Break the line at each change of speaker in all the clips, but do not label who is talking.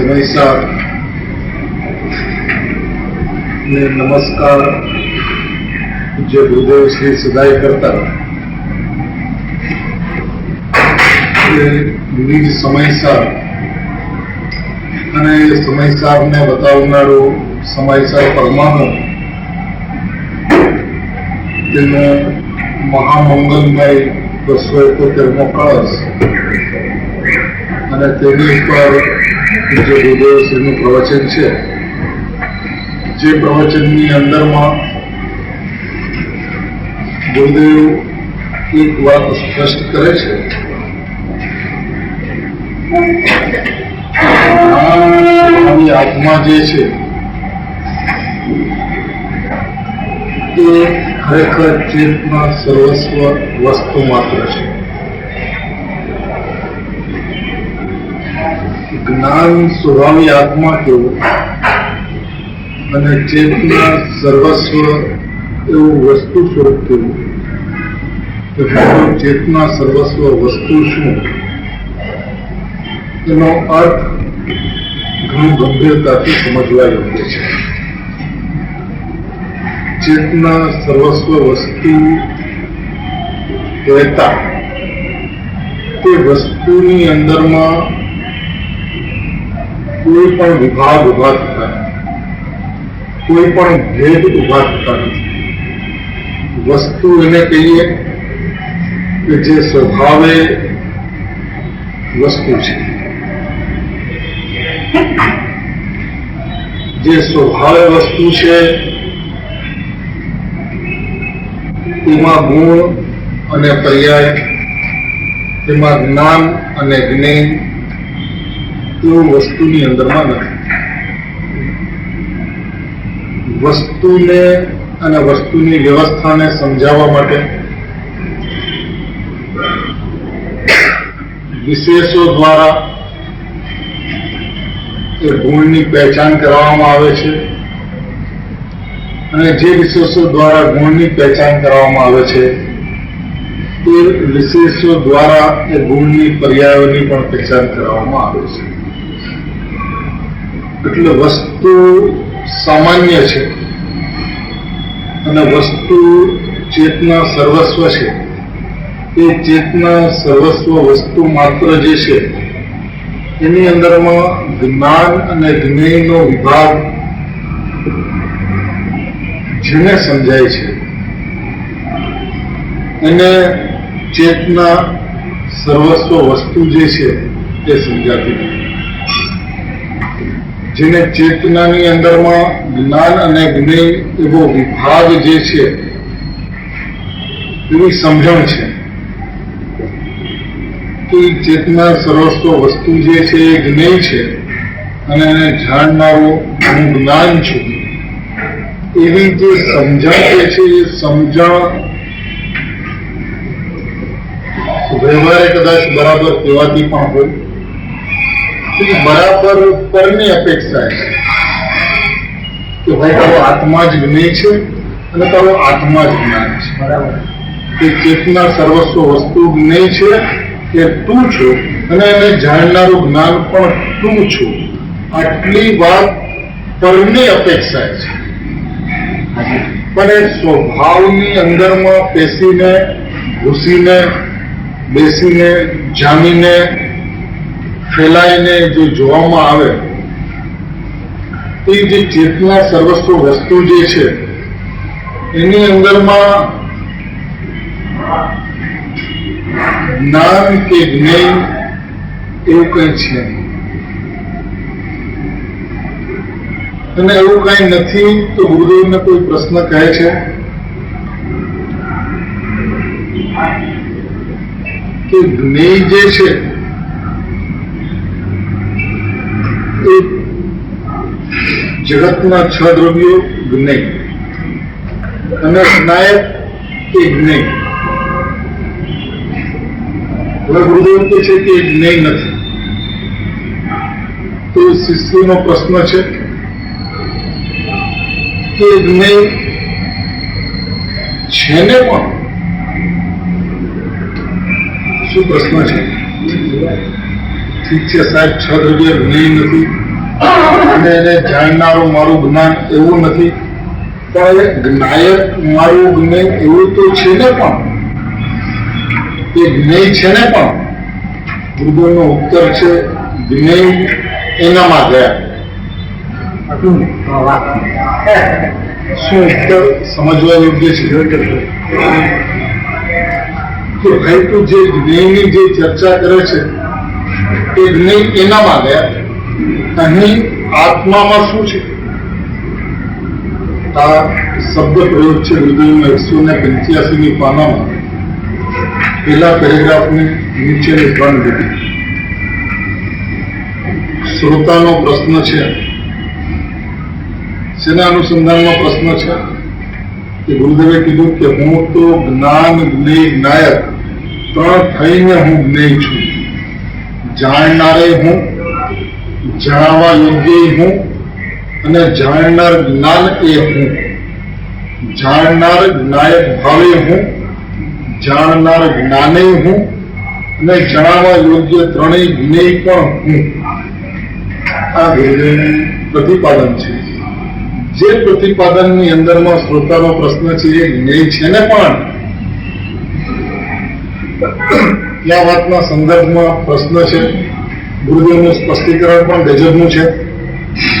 સમયસર ને નમસ્કાર જે ગુરુદેવ શ્રી સદાય કરતા નિજ સમયસર અને સમયસરને બતાવનારું સમયસર પરમાણુ તેનો મહામંગલમય 271મો કળશ અને તેની ઉપર જે ગુરુદેવ શ્રીનું પ્રવચન છે, જે પ્રવચનની અંદરમાં ગુરુદેવ એક વાત સ્પષ્ટ કરે છે આવી આત્મા જે છે તે ખરેખર ચેતના સર્વસ્વ વસ્તુ માત્ર છે. જ્ઞાન સ્વભાવી આત્મા કેવું અને ચેતના સર્વસ્વ એવું વસ્તુ સ્વરૂપ કેવું, તો ચેતના સર્વસ્વ વસ્તુ શું એનો અર્થ ઘણું ગંભીરતાથી સમજવા યોગ્ય છે. ચેતના સર્વસ્વ વસ્તુ કહેતા તે વસ્તુની અંદરમાં કોઈ પણ વિભાગ ઉભા થતા નથી, કોઈ પણ ભેદ ઉભા થતા નથી. વસ્તુ એને કહીએ કે જે સ્વભાવે વસ્તુ છે, જે સ્વભાવે વસ્તુ છે તેમાં ગુણ અને પર્યાય, તેમાં જ્ઞાન અને જ્ઞેય એવું વસ્તુની અંદરમાં નથી. વસ્તુને અને વસ્તુની વ્યવસ્થાને સમજાવવા માટે વિશેષો દ્વારા એ ગુણની પહેચાન કરવામાં આવે છે, અને જે વિશેષો દ્વારા ગુણની પહેચાન કરવામાં આવે છે તે વિશેષો દ્વારા એ ગુણની પર્યાયોની પણ પહેચાન કરવામાં આવે છે. એટલે વસ્તુ સામાન્ય છે અને વસ્તુ ચેતના સર્વસ્વ છે. એ ચેતના સર્વસ્વ વસ્તુ માત્ર જે છે એની અંદરમાં જ્ઞાન અને જ્ઞેયનો વિભાગ જેને સમજાય છે એને ચેતના સર્વસ્વ વસ્તુ જે છે તે સમજાતી નથી. જેને ચેતનાની અંદરમાં જ્ઞાન અને જ્ઞેય એવો વિભાગ જે છે એવી સમજણ છે કે ચેતના સર્વસ્વ વસ્તુ જે છે એ જ્ઞેય છે અને એને જાણનારો હું જ્ઞાન છું, એવી જે સમજણ જે છે એ સમજણ વ્યવહારે કદાચ બરાબર કહેવાતી પણ હોય, બરાબર પરની અપેક્ષા છે કે ભાઈ તારો આત્મા જ જ્ઞેય છે અને તારો આત્મા જ જ્ઞાન છે. બરાબર કે ચેતના સર્વસ્વ વસ્તુ જ્ઞેય છે કે તું છો અને એને જાણનારું જ્ઞાન પણ તું છો. આટલી વાત પરની અપેક્ષા છે, પણ એ સ્વભાવની અંદરમાં પેસીને ઘૂસીને બેસીને જામીને ફેલાઈને જો જોવામાં આવે તો જે ચેતના સર્વસ્વ વસ્તુ જે છે એની અંદરમાં જ્ઞાન કે જ્ઞેય એવું કઈ છે અને એવું કઈ નથી. તો ગુરુદેવને કોઈ પ્રશ્ન કહે છે કે જ્ઞેય જે છે એ જગતના 6 દ્રવ્યો જ્ઞેય અને નાયક એ જ્ઞેય. હવે ગુરુદેવ કહે છે કે જ્ઞેય નથી. તો શિષ્યનો પ્રશ્ન છે કે જ્ઞેય છે ને પણ? શું પ્રશ્ન છે? ઠીક છે સાહેબ, 6 દ્રવ્ય જ્ઞેય નથી અને એને જાણનારું મારું જ્ઞાન એવું નથી, પણ જ્ઞાયક મારું જ્ઞેય એવું તો છે ને પણ? એ જ્ઞેય છે ને પણ? ગુરુદેવનો ઉત્તર છે જ્ઞેય એનામાં ગયા. શું ઉત્તર સમજવા યોગ્ય છે કે ભાઈ તું જે જ્ઞેયની જે ચર્ચા કરે છે એ જ્ઞેય એનામાં ગયા, અહીં આત્મામાં શું છે? આ શબ્દ પ્રયોગ છે ગુરુદેવનો 185 પાનામાં પહેલા પેરેગ્રાફની નીચેની 3 લીટી. શ્રોતાનો પ્રશ્ન છે, શેના અનુસંધાનમાં પ્રશ્ન છે કે ગુરુદેવે કીધું કે હું તો જ્ઞાન જ્ઞેય નાયક 3 થઈને હું જ્ઞેય છું. જાણનારે હું, જાણવા યોગ્ય હું અને જાણનાર જ્ઞાન એ હું. જાણનાર જ્ઞાયક ભાવે હું, જાણનાર જ્ઞાને હું અને જણાવવા યોગ્ય 3 જ્ઞેય પણ હું. આ ગુરુદેવનું પ્રતિપાદન છે. જે પ્રતિપાદનની અંદરમાં શ્રોતાનો પ્રશ્ન છે એ જ્ઞેય છે ને પણ? ત્યાં વાતના સંદર્ભમાં પ્રશ્ન છે. ગુરુદેવનું સ્પષ્ટીકરણ પણ ગજબનું છે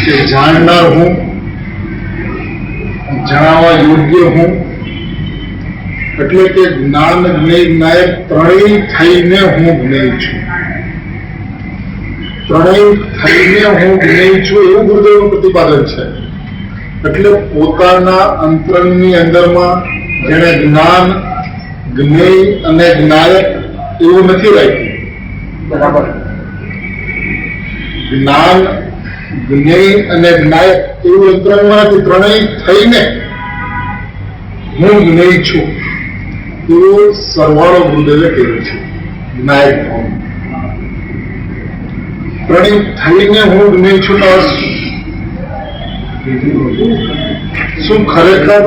કે જાણનાર હું, જણાવવા યોગ્ય હું, એટલે કે જ્ઞાન જ્ઞેય નાયક 3 થઈને હું જ્ઞેય છું. ત્રણેય થઈને હું જ્ઞેય છું એવું ગુરુદેવનું પ્રતિપાદન છે. એટલે પોતાના અંતરંગની અંદરમાં જેને જ્ઞાન, જ્ઞેય અને જ્ઞાયક એવું નથી રાખ્યું.
બરાબર.
જ્ઞાન, જ્ઞેય અને જ્ઞાયક એવું અંતરંગમાં નથી. ત્રણેય થઈને હું જ્ઞેય છું એવો સરવાળો ગુરુદેવે કર્યો છે. જ્ઞાયક ભાવ ત્રણેય થઈને હું જ્ઞેય છું તો શું ખરેખર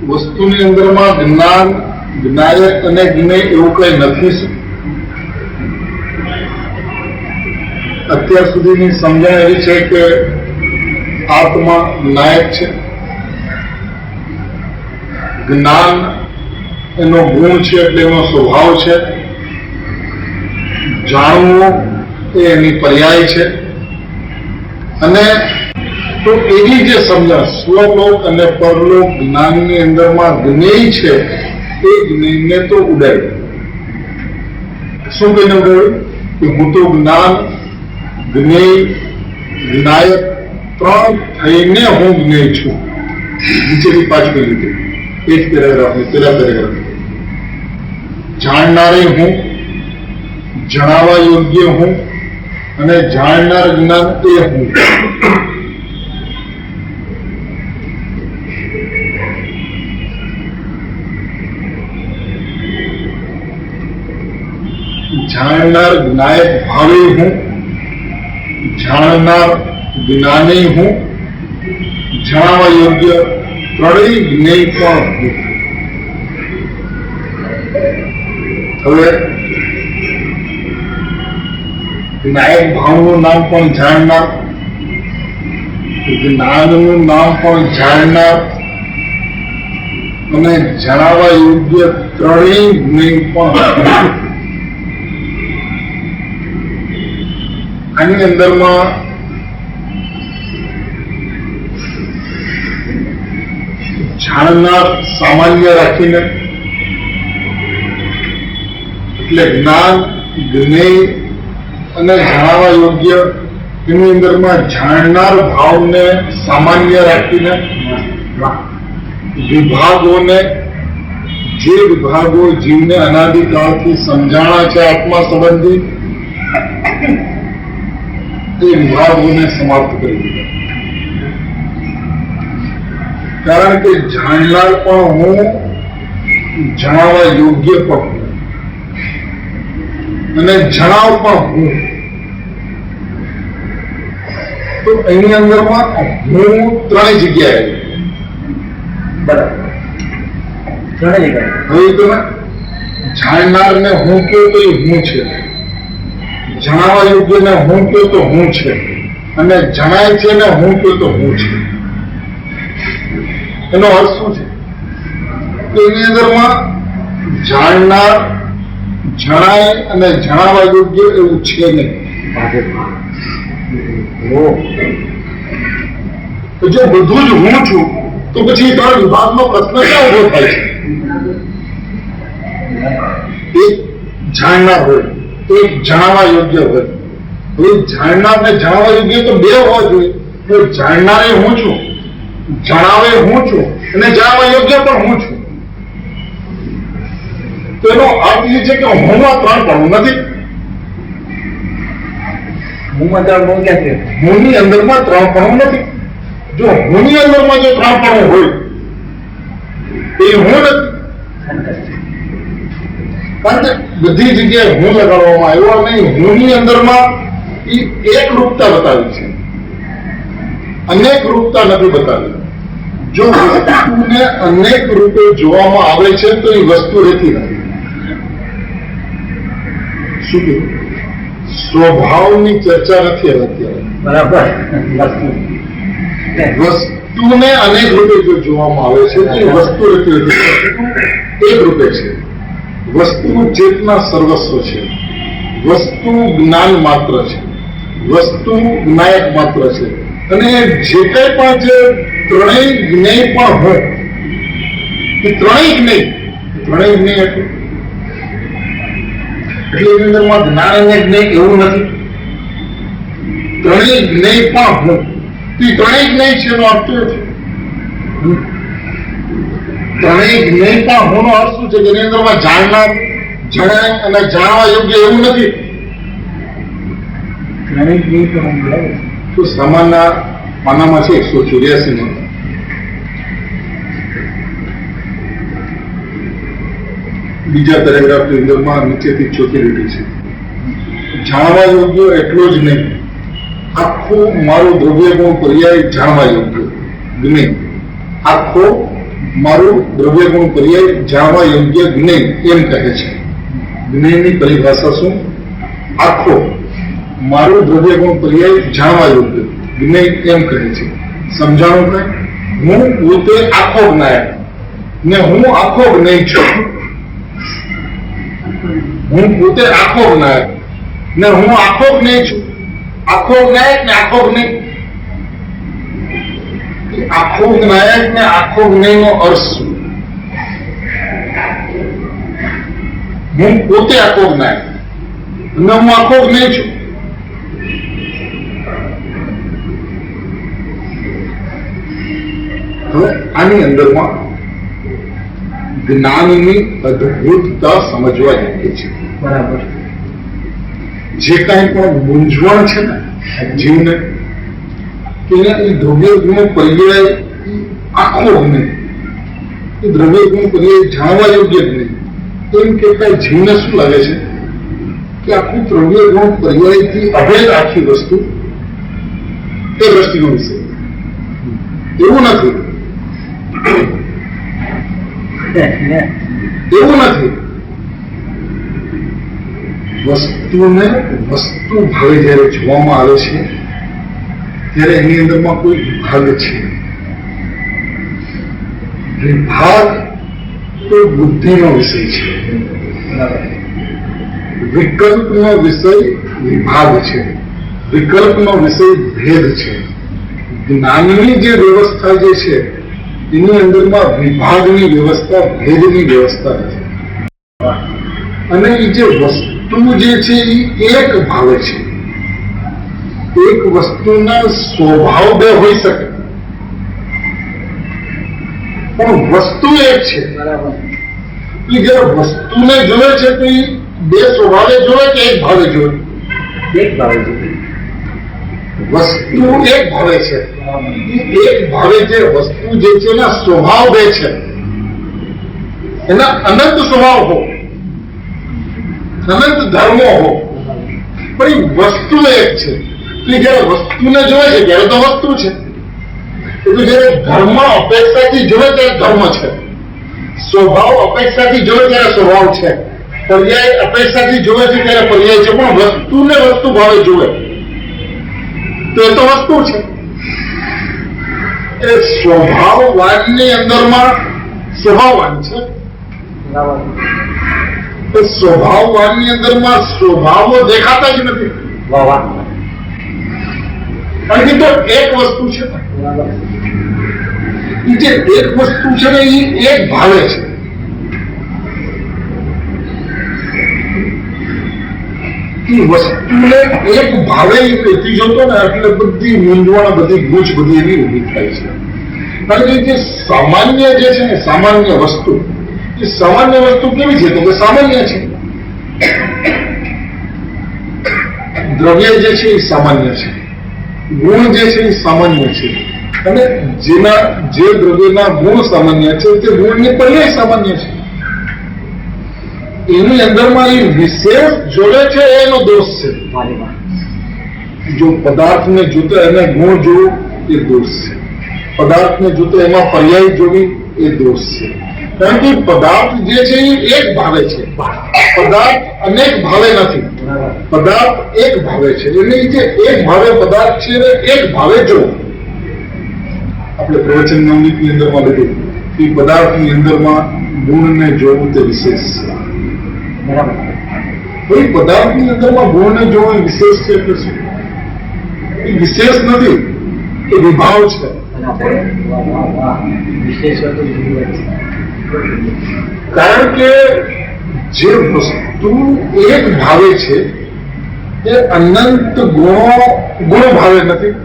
વસ્તુની અંદરમાં જ્ઞાન, જ્ઞાયક અને જ્ઞેય એવું કઈ નથી? શું અત્યાર સુધીની સમજણ એવી છે કે આત્મા નાયક છે, જ્ઞાન એનો ગુણ છે એટલે એનો સ્વભાવ છે, જાણવું એ એની પર્યાય છે. અને તો એવી જે સમજણ સ્વલોક અને પરલોક જ્ઞાનની અંદરમાં જ્ઞેય છે એ જ્ઞેયને તો ઉડાડ્યું. શું કહીને ઉડાડ્યું? કે હું તો જ્ઞાન, જ્ઞેય, જ્ઞાયક ત્રણ થઈને હું જ્ઞેય છું. નીચેથી પાછું લીધું એ જ પેરેગ્રાફની પેલા પેરેગ્રાફ. જાણનારે હું, જણાવવા યોગ્ય હું અને જાણનાર જ્ઞાન એ હું. જાણનાર જ્ઞાયક ભાવે હું, જાણનાર જ્ઞાની હું, જણાવવા યોગ્ય ત્રણેય જ્ઞેય પણ હું. હવે જ્ઞાયક ભાવનું નામ પણ જાણનાર, જ્ઞાનનું નામ પણ જાણનાર અને જણાવવા યોગ્ય ત્રણેય જ્ઞેય પણ. આની અંદરમાં જાણનાર સામાન્ય રાખીને એટલે જ્ઞાન, જ્ઞેય અને જણાવવા યોગ્ય એની અંદરમાં જાણનાર ભાવને સામાન્ય રાખીને વિભાગોને, જે વિભાગો જીવને અનાદિકાળથી સમજાણા છે આત્મા સંબંધી, એ વિભાગોને સમાપ્ત કરી દીધા. કારણ કે જાણનાર પણ હું, જણાવવા યોગ્ય પણ હું અને જણાવ પણ હું. તો એની અંદરમાં હું ત્રણેય જગ્યાએ.
બરાબર. ત્રણેય જગ્યાએ.
હવે તમે જાણનારને હું કહ્યું તો એ હું છે, જણાવવા યોગ્ય ને હું કહ્યું તો હું છે અને જણાય છે ને હું કહ્યું તો હું છે. એનો અર્થ શું છે? તો એની અંદરમાં જાણનાર, જણાય અને જણાવવા યોગ્ય એવું છે નહીં. તો જો બધું જ હું છું તો પછી ત્રણ વિભાગનો પ્રશ્ન ક્યાં ઉભો થાય છે? એક જાણનાર હોય, એક જણાવવા યોગ્ય હોય. હવે જાણનાર ને જણાવવા યોગ્ય તો બે હોવા જોઈએ. તો જાણનારે હું છું, જણાવે હું છું અને જણાવવા યોગ્ય પણ હું છું. તો એનો અર્થ એ છે કે હું આ ત્રણ પણ નથી. હુંની અંદરમાં ત્રણ પણ નથી. જો હુંની અંદરમાં જો ત્રણ પણ હોય એ હું નથી. કારણ કે બધી જગ્યાએ હું લગાડવામાં આવ્યો નહીં. હુંની અંદરમાં એ એક રૂપતા બતાવી છે, અનેક રૂપતા નથી બતાવી. જો વસ્તુને અનેક રૂપે જોવામાં આવે છે તો એ વસ્તુ રહેતી નથી. શું કહ્યું? સ્વભાવની ચર્ચા નથી અત્યારે.
બરાબર.
વસ્તુને અનેક રૂપે જો જોવામાં આવે છે તો એ વસ્તુ રહેતી નથી. એક રૂપે છે. વસ્તુ ચેતના સર્વસ્વ છે, વસ્તુ જ્ઞાન માત્ર છે, વસ્તુ જ્ઞાયક માત્ર છે અને જે કઈ પણ છે ત્રણેય જ્ઞેય પણ હોય. એ ત્રણેય જ્ઞેય, ત્રણેય જ્ઞેય એટલે એની અંદરમાં જ્ઞાન અને જ્ઞેય એવું નથી. ત્રણેય જ્ઞેય પણ હું. એ ત્રણેય જ્ઞેય છે એનો અર્થ એ છે. ત્રણેય જ્ઞેય પણ હું નો અર્થ શું છે? જેની અંદરમાં જાણનાર, જણાય અને જાણવા યોગ્ય એવું નથી. તો સામાન્ય પાનામાં છે 184 માં. બીજા પેરેગ્રાફની અંદરમાં નીચેથી ચોથી લીટી છે. જાણવા યોગ્ય એટલો જ નહીં, આખું મારું દ્રવ્ય ગુણ પર્યાય જાણવા યોગ્ય જ્ઞેય. આખો મારું દ્રવ્ય ગુણ પર્યાય જાણવા યોગ્ય જ્ઞેય એમ કહે છે. જ્ઞેયની પરિભાષા શું? આખો મારું દ્રવ્ય ગુણ પર્યાય જાણવા યોગ્ય જ્ઞેય એમ કહે છે. સમજાણું કે હું પોતે આખો જ્ઞાયક ને હું આખો જ્ઞેય છું. હું પોતે આખો જ્ઞાયક ને હું આખો જ્ઞેય છું. આખો જ્ઞાયક ને આખો જ્ઞેય. આખો જ્ઞાયક ને આખો જ્ઞેય નો અર્થ શું? હું પોતે આખો જ્ઞાયક અને હું આખો જ્ઞેય છું. હવે આની અંદરમાં જ્ઞાનની અદ્ભુતતા સમજવા જેવી છે.
બરાબર.
જે કાંઈ પણ મૂંઝવણ છે ને જીવને, એને એ દ્રવ્ય ગુણ પર્યાય આખો નહીં, એ દ્રવ્ય ગુણ પર્યાય જાણવા યોગ્ય જ નહીં. એમ કેટલાય જીવને શું લાગે છે કે આખું દ્રવ્ય ગુણ પર્યાયથી અભેદ આખી વસ્તુ એ દ્રષ્ટિનો વિષય. એવું નથી. એવું નથી. વસ્તુને વસ્તુ ભાવે જયારે જોવામાં આવે છે ત્યારે એની અંદરમાં કોઈ વિભાગ છે. વિભાગ તો બુદ્ધિનો વિષય છે. વિકલ્પનો વિષય વિભાગ છે. વિકલ્પનો વિષય ભેદ છે. જ્ઞાનની જે વ્યવસ્થા જે છે એની અંદરમાં વિભાગની વ્યવસ્થા, ભેદની વ્યવસ્થા નથી. અને એ જે વસ્તુ જે છે એ એક ભાવે છે. એક વસ્તુના સ્વભાવ બે હોઈ શકે પણ વસ્તુ એક છે. એ જયારે વસ્તુને જોવે છે તો એ બે સ્વભાવે જોવે કે એક ભાવે જોવે?
એક ભાવે જોવે.
વસ્તુ એક ભાવે છે. એક ભાવે જે વસ્તુ જે છે એના સ્વભાવ બે છે. એના અનંત સ્વભાવ હો, અનંત ધર્મો હો, પણ એ વસ્તુ એક છે. એટલે જયારે વસ્તુને જોવે છે ત્યારે તો વસ્તુ છે. એટલે જયારે ધર્મ અપેક્ષાથી જોવે ત્યારે ધર્મ છે. સ્વભાવ અપેક્ષાથી જોવે ત્યારે સ્વભાવ છે. પર્યાય અપેક્ષાથી જોવે છે ત્યારે પર્યાય છે. પણ વસ્તુને વસ્તુ ભાવે જોવે તો એ તો વસ્તુ છે. એ સ્વભાવવાનની અંદરમાં સ્વભાવવાન છે. એ સ્વભાવવાનની અંદરમાં સ્વભાવો દેખાતા જ નથી. કારણ કે તો એક વસ્તુ છે. એ જે એક વસ્તુ છે ને એ એક ભાવે છે. એ વસ્તુને એક ભાવે લેતી જોતો ને એટલે બધી મૂંઝવણ, બધી ગૂંચ બધી એની ઊભી થાય છે. કારણ કે જે સામાન્ય જે છે ને, સામાન્ય વસ્તુ, એ સામાન્ય વસ્તુ કેવી છે? તો કે સામાન્ય છે. દ્રવ્ય જે છે એ સામાન્ય છે. ગુણ જે છે એ સામાન્ય છે. અને જેના જે દ્રવ્યના ગુણ સામાન્ય છે તે ગુણની પર્યાય સામાન્ય છે. એની અંદરમાં એ વિશેષ જોડે છે એનો દોષ છે. જો પદાર્થને જોતો એને ગુણ જોવું એ દોષ છે. પદાર્થને જોતો એમાં પર્યાય જોવી એ દોષ છે. કારણ કે પદાર્થ જે છે એ એક ભાવે છે. પદાર્થ અનેક ભાવે નથી. પદાર્થ એક ભાવે છે. એટલે જે એક ભાવે પદાર્થ છે એને એક ભાવે જોવું. આપણે પ્રવચન નવનીતની અંદરમાં લીધું કે પદાર્થની અંદરમાં ગુણને જોવું તે વિશેષ છે. કોઈ પદાર્થની અંદરમાં ગુણને જોવું એ વિશેષ છે એટલે શું? એ વિશેષ નથી, એ વિભાવ છે. કારણ કે જે વસ્તુ એક ભાવે છે એ અનંત ગુણો ભાવે નથી,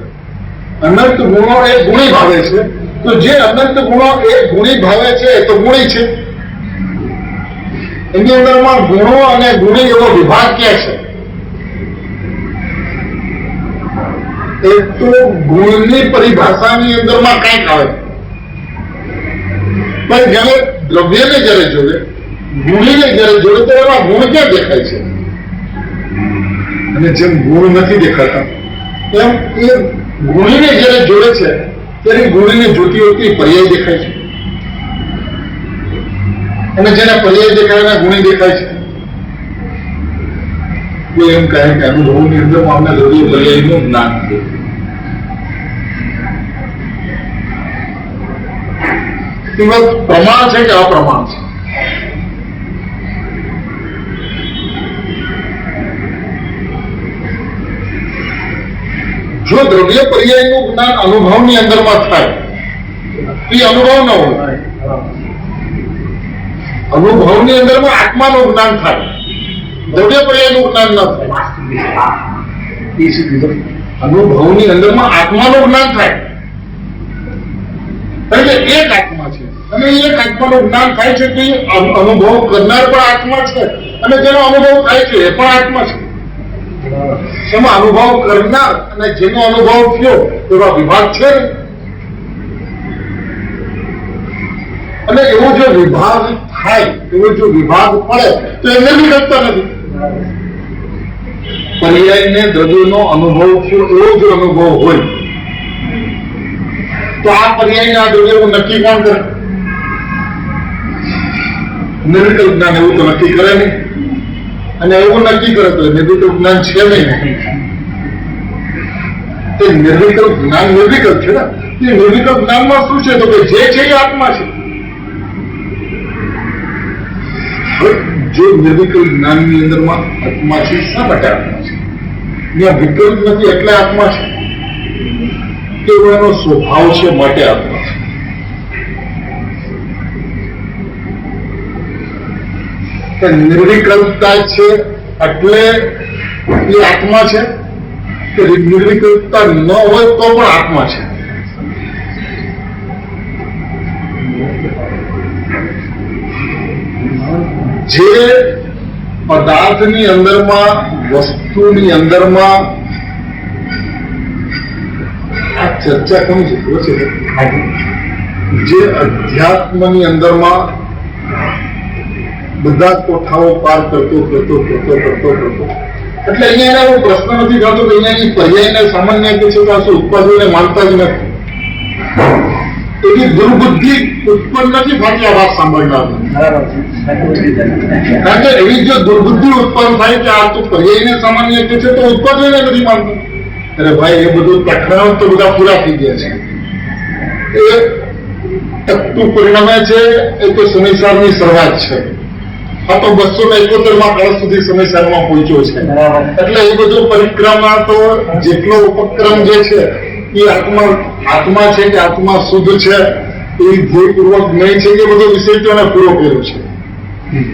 અનંત ગુણો એ ગુણી ભાવે છે. તો જે અનંત ગુણો એ ગુણી ભાવે છે એ તો ગુણી છે. એની અંદરમાં ગુણો અને ગુણી એવો વિભાગ ક્યાં છે? એ તો ગુણની પરિભાષાની અંદરમાં કંઈક આવે, પણ જયારે દ્રવ્યને જયારે જોડે, ગુણીને જયારે જોડે તો એમાં ગુણ ક્યાં દેખાય છે? અને જેમ ગુણ નથી દેખાતા એમ એ ગુણીને જયારે જોડે છે ત્યારે ગુણીને જોતી વખતે પર્યાય દેખાય છે, અને જેને પર્યાય દેખાય એના ગુણી દેખાય છે. કોઈ એમ કહે કે અનુભવની અંદર અમને દ્રવ્ય પર્યાયનું જ્ઞાન છે. પ્રમાણ છે કે અપ્રમાણ છે? જો દ્રવ્ય પર્યાયનું જ્ઞાન અનુભવની અંદરમાં થાય એ અનુભવ ન હોય. અનુભવની અંદરમાં આત્માનું જ્ઞાન થાય, દ્રવ્ય પર્યાયનું જ્ઞાન ન થાય. અનુભવની અંદરમાં આત્માનું જ્ઞાન થાય, કારણ કે એક આત્મા છે અને એક આત્માનું જ્ઞાન થાય છે કે અનુભવ કરનાર પણ આત્મા છે અને જેનો અનુભવ થાય છે એ પણ આત્મા છે. એમાં અનુભવ કરનાર અને જેનો અનુભવ થયો એવા વિભાગ છે, અને એવો જો વિભાગ થાય, એવો જો વિભાગ પડે તો એને બી કરતા નથી. પર્યાયને દ્રવ્યનો અનુભવ થયો એવો જો અનુભવ હોય તો આ પર્યાયના દ્રવ્યનું નક્કી કોણ કરે? નિર્વિકલ્પ જ્ઞાન એવું તો નક્કી કરે નહીં, અને એવું નક્કી કરે તો નિર્વિકલ્પ જ્ઞાન છે નહીં. તે નિર્વિકલ્પ જ્ઞાન નિર્વિકલ્પ છે ને. એ નિર્વિકલ્પ જ્ઞાનમાં શું છે? તો કે જે છે એ આત્મા છે. જો નિર્વિકલ્પ જ્ઞાનની અંદરમાં આત્મા છે, શા માટે આત્મા છે? ત્યાં વિકલ્પ નથી એટલે આત્મા છે, કે એનો સ્વભાવ છે માટે આત્મા છે. કે નિર્વિકલ્પતા છે એટલે એ આત્મા છે, કે નિર્વિકલ્પતા ન હોય તો પણ આત્મા છે. જે પદાર્થની અંદરમાં, વસ્તુની અંદરમાં આ ચર્ચા કોની જરૂર છે? જે અધ્યાત્મની અંદરમાં બધા કોઠાઓ પાર કરતો એટલે અહીંયા એવો પ્રશ્ન નથી થતો કે અહીંયાની પર્યાયને સામાન્ય કે છે તો ઉત્પાદનને માનતા જ નથી. એવી દુર્બુદ્ધિ ઉત્પન્ન નથી થતી આ વાત સાંભળનાર. કારણ કે એવી જો દુર્બુદ્ધિ ઉત્પન્ન થાય કે આ તો પર્યાયને સામાન્ય કે છે તો ઉત્પાદનને નથી માનતું. અરે ભાઈ, એ બધું પ્રકરણ તો બધા પૂરા થઈ ગયા છે. એ ટકતું પરિણામે છે એ તો સમયસારની શરૂઆત છે. આ તો 271 કાળ સુધી સમયસારમાં પહોંચ્યો છે. એટલે એ બધું પરિક્રમા તો જેટલો ઉપક્રમ જે છે એ આત્મા છે કે આત્મા શુદ્ધ છે, એ ધ્યેયપૂર્વક નહીં છે કે બધો વિષય તો એને પૂરો કર્યો છે.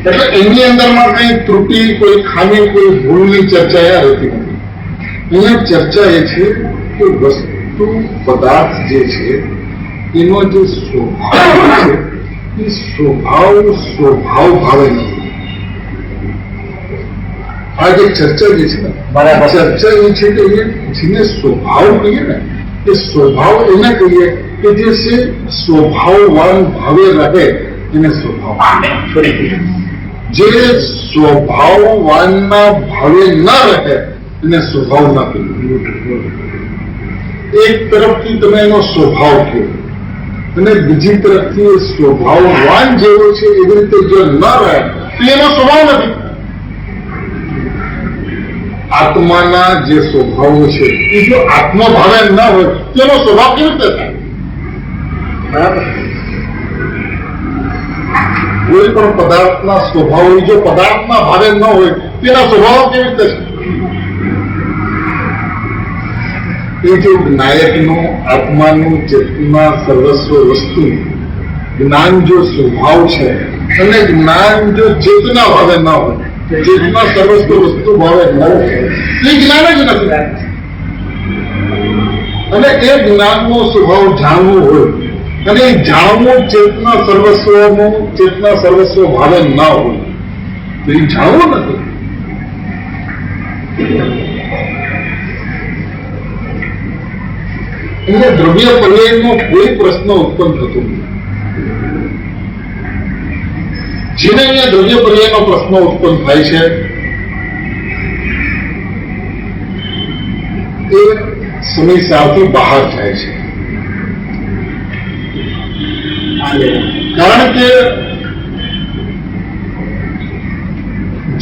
એટલે એની અંદરમાં કઈ ત્રુટિ, કોઈ ખામી, કોઈ ભૂલની ચર્ચા એ રહેતી નથી. અહીંયા ચર્ચા એ છે કે વસ્તુ પદાર્થ જે છે એનો જે સ્વભાવ છે એ સ્વભાવ ભાવે નથી. આ જે ચર્ચા જે છે ચર્ચા એ છે કે જેને સ્વભાવ કહીએ ને એ સ્વભાવ એને કહીએ કે જે છે સ્વભાવવાન ભાવે રહે એને સ્વભાવ. જે સ્વભાવવાનના ભાવે ન રહે એને સ્વભાવ ના કહીએ. એક તરફથી તમે એનો સ્વભાવ કહો અને બીજી તરફથી એ સ્વભાવવાન જેવો છે એવી રીતે જો ન રહે તો એનો સ્વભાવ નથી. આત્માના જે સ્વભાવો છે એ જો આત્મભાવે ન હોય તેનો સ્વભાવ કેવી રીતે થાય? બરાબર. કોઈ પણ પદાર્થના સ્વભાવ જો પદાર્થના ભાવે ન હોય તેના સ્વભાવ કેવી રીતે છે? એ જો નાયકનું, આત્માનું, ચેતના, સર્વસ્વ વસ્તુ જ્ઞાન જો સ્વભાવ છે અને જ્ઞાન જો ચેતના ભાવે ન હોય ચેતના સર્વસ્વ વસ્તુ ભાવે ન હોય એ જ્ઞાન જ નથી. અને એ જ્ઞાનનો સ્વભાવ જાણવું હોય અને એ જાણવું ચેતના સર્વસ્વ ભાવે ના હોય તો એ જાણવું નથી. અહીંયા દ્રવ્ય પર્યાયનો કોઈ પ્રશ્ન ઉત્પન્ન થતો નથી. જેને અહીંયા દ્રવ્ય પર્યાયનો પ્રશ્ન ઉત્પન્ન થાય છે એ સમયસારથી બહાર જાય છે. કારણ કે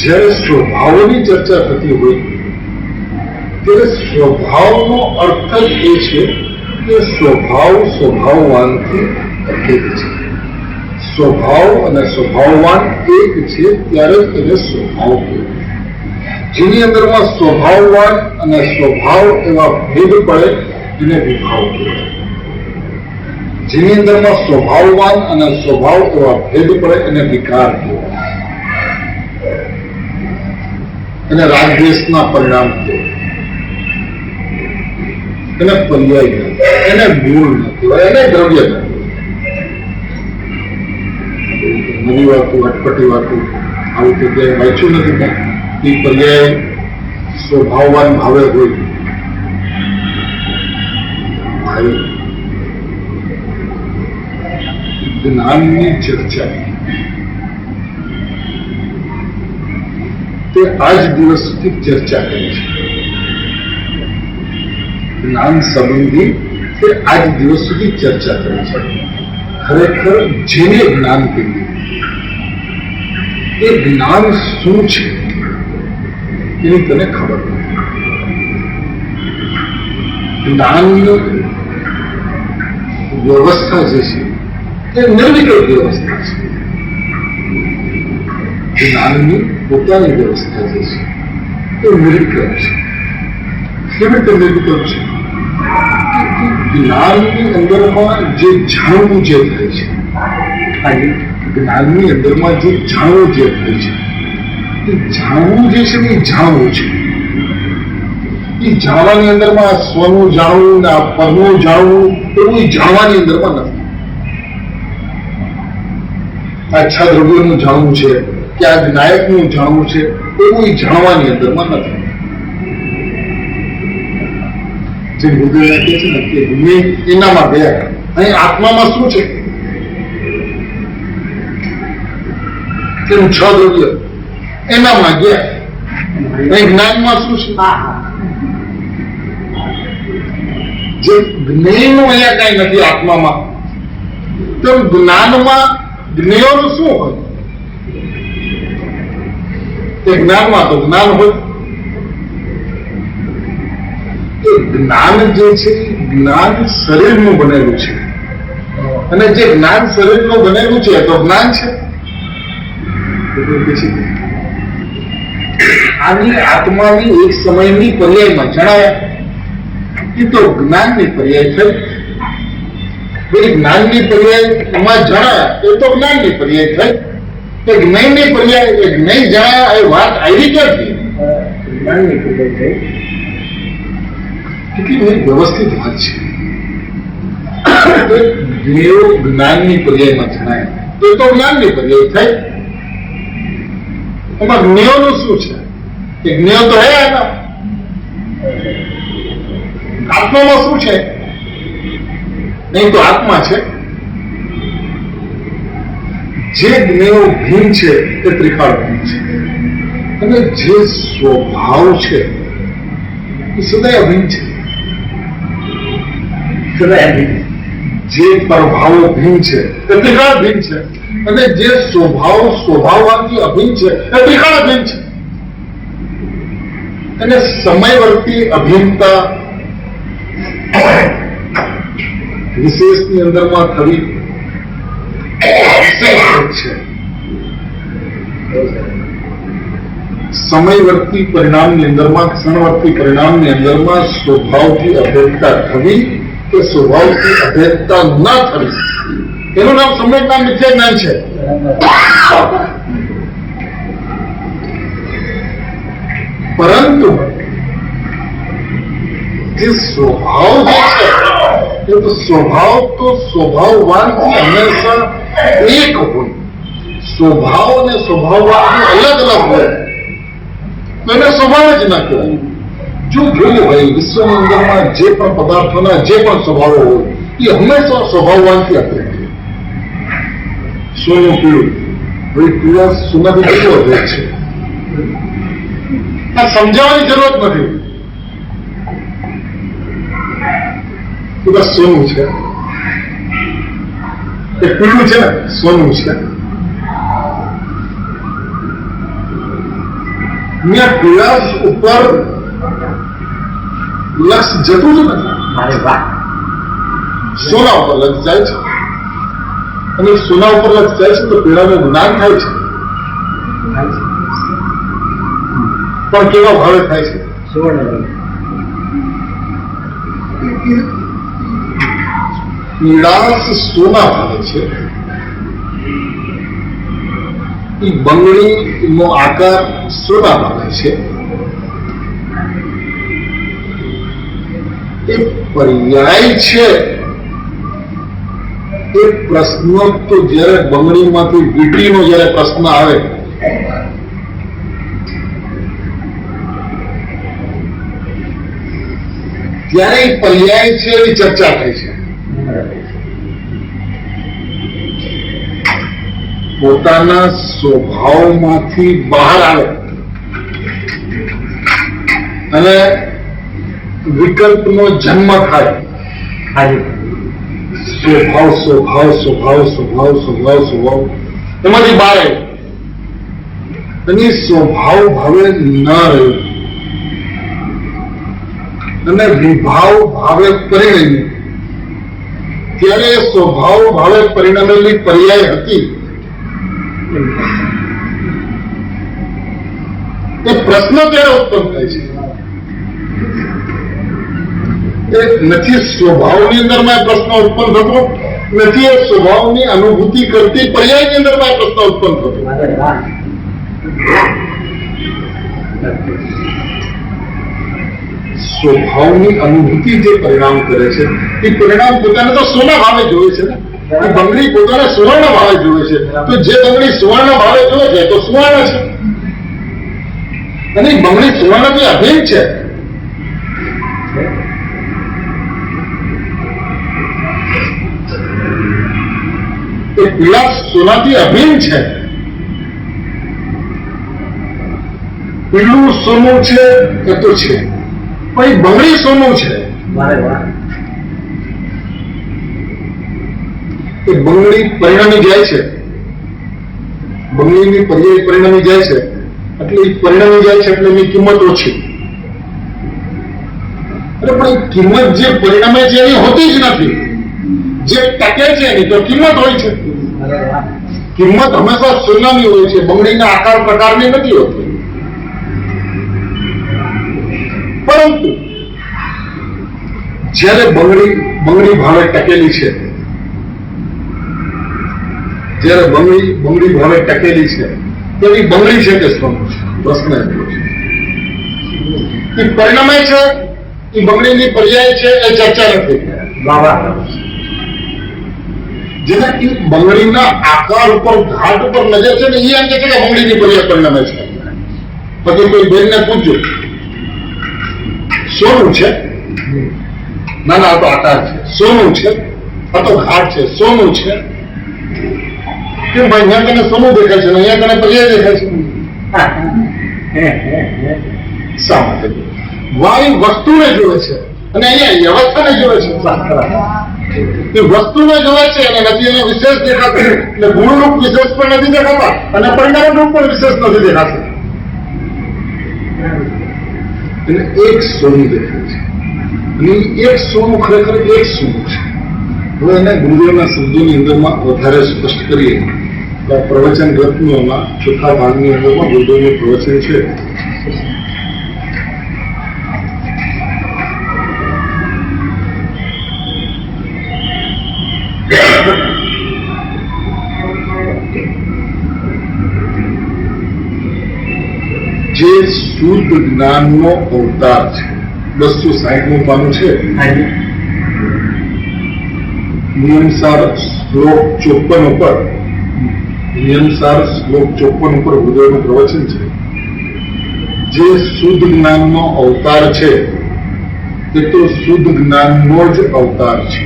જ્યારે સ્વભાવની ચર્ચા થતી હોય ત્યારે સ્વભાવનો અર્થ જ એ છે કે સ્વભાવવાનથી અભેદ છે. સ્વભાવ અને સ્વભાવવાન એક છે ત્યારે એને સ્વભાવ કહેવાય. જેની અંદરમાં સ્વભાવવાન અને સ્વભાવ એવા ભેદ પડે એને વિભાવ કહેવાય. જેની અંદરમાં સ્વભાવવાન અને સ્વભાવ એવા ભેદ પડે એને વિકાર કહેવાય. એને રાગદ્વેષના પરિણામ કહેવાય. એને પર્યાય ન કહેવાય, એને મૂળ ન કહેવાય, એને દ્રવ્ય ન કહેવાય. નવી વાતો અટપટી વાતો આવી જગ્યાએ વાંચ્યું નથી પણ એ પર્યાય સ્વભાવવાન ભાવે હોય જ્ઞાનની ચર્ચા તે આજ દિવસ સુધી ચર્ચા કરી છે. જ્ઞાન સંબંધી તે આજ દિવસ સુધી ચર્ચા કરી છે. ખરેખર જેને જ્ઞાન કહીએ એ જ્ઞાન શું છે એની તને ખબર નથી. જ્ઞાનની વ્યવસ્થા જે છે એ નિર્વિકલ્પ વ્યવસ્થા છે. જ્ઞાનની પોતાની વ્યવસ્થા જે છે એ નિર્વિકલ્પ છે. કેવી રીતે નિર્વિકલ્પ છે? જ્ઞાનની અંદરમાં જે જાણવું જે થાય છે, જ્ઞાનની અંદરમાં જે જાણવું જે થાય છે એ જાણવું જે છે એ જાણવું છે. એ જાણવાની અંદરમાં સ્વનું જાણવું ને આ પરનું જાણવું એવું એ જાણવાની અંદરમાં નથી. આ છ દ્રવ્યોનું જાણવું છે કે આ નાયકનું જાણવું છે એવું એ જાણવાની અંદરમાં નથી. જે ગુરુદેવ કહે છે ને કે એનામાં ગયા અહીં આત્મામાં શું છે તેનું છ દ્રવ્ય એનામાં ગયા. અહીં જ્ઞાનમાં શું છે જે જ્ઞેયનું અહીંયા કઈ નથી આત્મામાં. તો જ્ઞાનમાં જ્ઞેયોનું શું હોય? તે જ્ઞાનમાં તો જ્ઞાન હોય. જ્ઞાન જે છે જ્ઞાન શરીરનું બનેલું છે અને જે જ્ઞાન શરીરનું બનેલું છે તો જ્ઞાન છે. આની આત્માની એક સમયની પર્યાયમાં જણાયા એ તો જ્ઞાનની પર્યાય થઈ. જ્ઞાનની પર્યાયમાં જણાયા એ તો જ્ઞાનની પર્યાય થઈ. તો જ્ઞાનની પર્યાય એ જ્ઞાન જણાયા એ વાત આવી ક્યાંથી? જ્ઞાનની પર્યાય થઈ. કેટલી વ્યવસ્થિત વાત છે. જ્ઞાનની પર્યાયમાં જણાય તો જ્ઞાનની પર્યાય થઈ. એમાં જ્ઞેયોનું શું છે? કે જ્ઞેય તો હે આત્મામાં શું છે? નહીં તો આત્મા છે. જે જ્ઞેયો ભીન છે એ ત્રિકાળ ભીન છે અને જે સ્વભાવ છે એ સદાય અભિન્ન છે. જે પ્રભાવો ભિન્ન છે એ ત્રિકાળ ભિન્ન છે અને જે સ્વભાવવાથી અભિન્ન છે એ ત્રિકાળ ભિન્ન છે. અને સમયવર્તી અભિન્નતા વિશેષની અંદરમાં થવી વિશેષ છે. સમયવર્તી પરિણામની અંદરમાં ક્ષણવર્તી પરિણામની અંદરમાં સ્વભાવથી અભેદતા થવી કે સ્વભાવથી અભેદતા ન થવી એનું નામ સમ્યક નામ મિથ્યા જ્ઞાન છે. પરંતુ જે સ્વભાવ જે છે એ તો સ્વભાવવાનથી હંમેશા એક હોય. સ્વભાવ અને સ્વભાવવાન અલગ અલગ હોય તો એને સ્વભાવ જ ના કહેવાય. જો જોઈએ ભાઈ, વિશ્વની અંદરમાં જે પણ પદાર્થોના જે પણ સ્વભાવો હોય એ હંમેશા સ્વભાવવાનથી આપણે સોનું પીળું, ભાઈ પીળા સોનાથી કેટલો અભેદ છે આ સમજાવવાની જરૂરત નથી. એ બસ સોનું છે, એ પીળું છે ને સોનું છે. ત્યાં પીળાશ ઉપર લક્ષ જતું જ નથી.
અરે વાહ.
સોના ઉપર લક્ષ જાય છે અને સોના ઉપર લક્ષ જાય છે તો પીળાનું જ્ઞાન થાય છે. પણ કેવા ભાવે થાય છે?
સુવર્ણ.
પીળાશ સોના ભાવે છે. એ બંગડીનો આકાર સોના ભાવે છે. એ પર્યાય છે. એ પ્રશ્ન તો જયારે બંગડીમાંથી વીંટીનો જયારે પ્રશ્ન આવે ત્યારે એ પર્યાય છે એની ચર્ચા થાય છે. પોતાના સ્વભાવમાંથી બહાર આવે અને વિકલ્પનો જન્મ થાય. સ્વભાવ એમાંથી બહાર આવે અને સ્વભાવ ભાવે ન રહ્યું અને વિભાવ ભાવે પરિણમ્યું. ત્યારે સ્વભાવ ભાવે પરિણમેલી પર્યાય હતી એ પ્રશ્ન ત્યારે ઉત્પન્ન થાય છે. નથી સ્વભાવની અંદરમાં પ્રશ્ન ઉત્પન્ન થતો, નથી એ સ્વભાવની અનુભૂતિ કરતી પર્યાયની અંદરમાં પ્રશ્ન ઉત્પન્ન થતો. સ્વભાવની અનુભૂતિ જે પરિણામ કરે છે એ પરિણામ પોતાને તો સોના ભાવે જોવે છે ને. એ બંગડી પોતાને સુવર્ણ ભાવે જોવે છે તો જે બંગડી સુવર્ણ ભાવે જોવે છે તો સુવર્ણ છે અને એ બંગડી સુવર્ણથી અભિન્ન છે. એ પીળા સોનાથી અભિન્ન છે. પીળું સોનું છે એ તો છે પણ એ બંગડી સોનું છે. એ બંગડી પરિણમી જાય છે, બંગડીની પર્યાય પરિણમી જાય છે એટલે એ પરિણમી જાય છે એટલે એની કિંમત ઓછી. અરે પણ એ કિંમત જે પરિણમે છે એની હોતી જ નથી. જે ટકે છે એની તો કિંમત હોય છે. કિંમત હંમેશા સોનાની હોય છે, બંગડીના આકાર પ્રકારની નથી હોતી. પરંતુ જ્યારે બંગડી ભાવે ટકેલી છે, જ્યારે બંગડી ભાવે ટકેલી છે તો એ બંગડી છે કે સોનું છે? પ્રશ્ન એટલો છે. એ પરિણમે છે, એ બંગડીની પર્યાય છે એ ચર્ચા નથી. જેના એ બંગડીના આકાર ઉપર ઘાટ ઉપર નજર છે ને એ એમ કે છે કે બંગડીની પર્યાય પરિણમે છે. પછી કોઈ બેનને પૂછ્યું સોનું છે? ના ના, આ તો આકાર છે. સોનું છે? આ તો ઘાટ છે. સોનું છે કેમ ભાઈ? અહીંયા તને સોનું દેખાય છે ને અહીંયા તને પર્યાય દેખાય છે. શા માટે? વાળી વસ્તુને જોવે છે અને અહીંયા વ્યવસ્થાને જોવે છે. એ વસ્તુને જોવે છે અને નથી એને વિશેષ દેખાતું. એટલે ગુણરૂપ વિશેષ પણ નથી દેખાતા અને પરિણામ રૂપ પણ વિશેષ નથી દેખાતું. એટલે એક સોનું દેખાય છે અને એક સોનું ખરેખર એક સોનું છે. હવે એને ગુરુદેવના શબ્દોની અંદરમાં વધારે સ્પષ્ટ કરીએ તો પ્રવચન રત્નોના ચોથા ભાગની અંદરમાં ગુરુદેવનું પ્રવચન છે. જે શુદ્ધ જ્ઞાનનો અવતાર છે. 260મું પાનું છે.
હાજી.
નિયમસાર શ્લોક 54 ઉપર નિયમસાર શ્લોક 54 ઉપર હૃદયનું પ્રવચન છે. જે શુદ્ધ જ્ઞાનનો અવતાર છે તે તો શુદ્ધ જ્ઞાનનો જ અવતાર છે.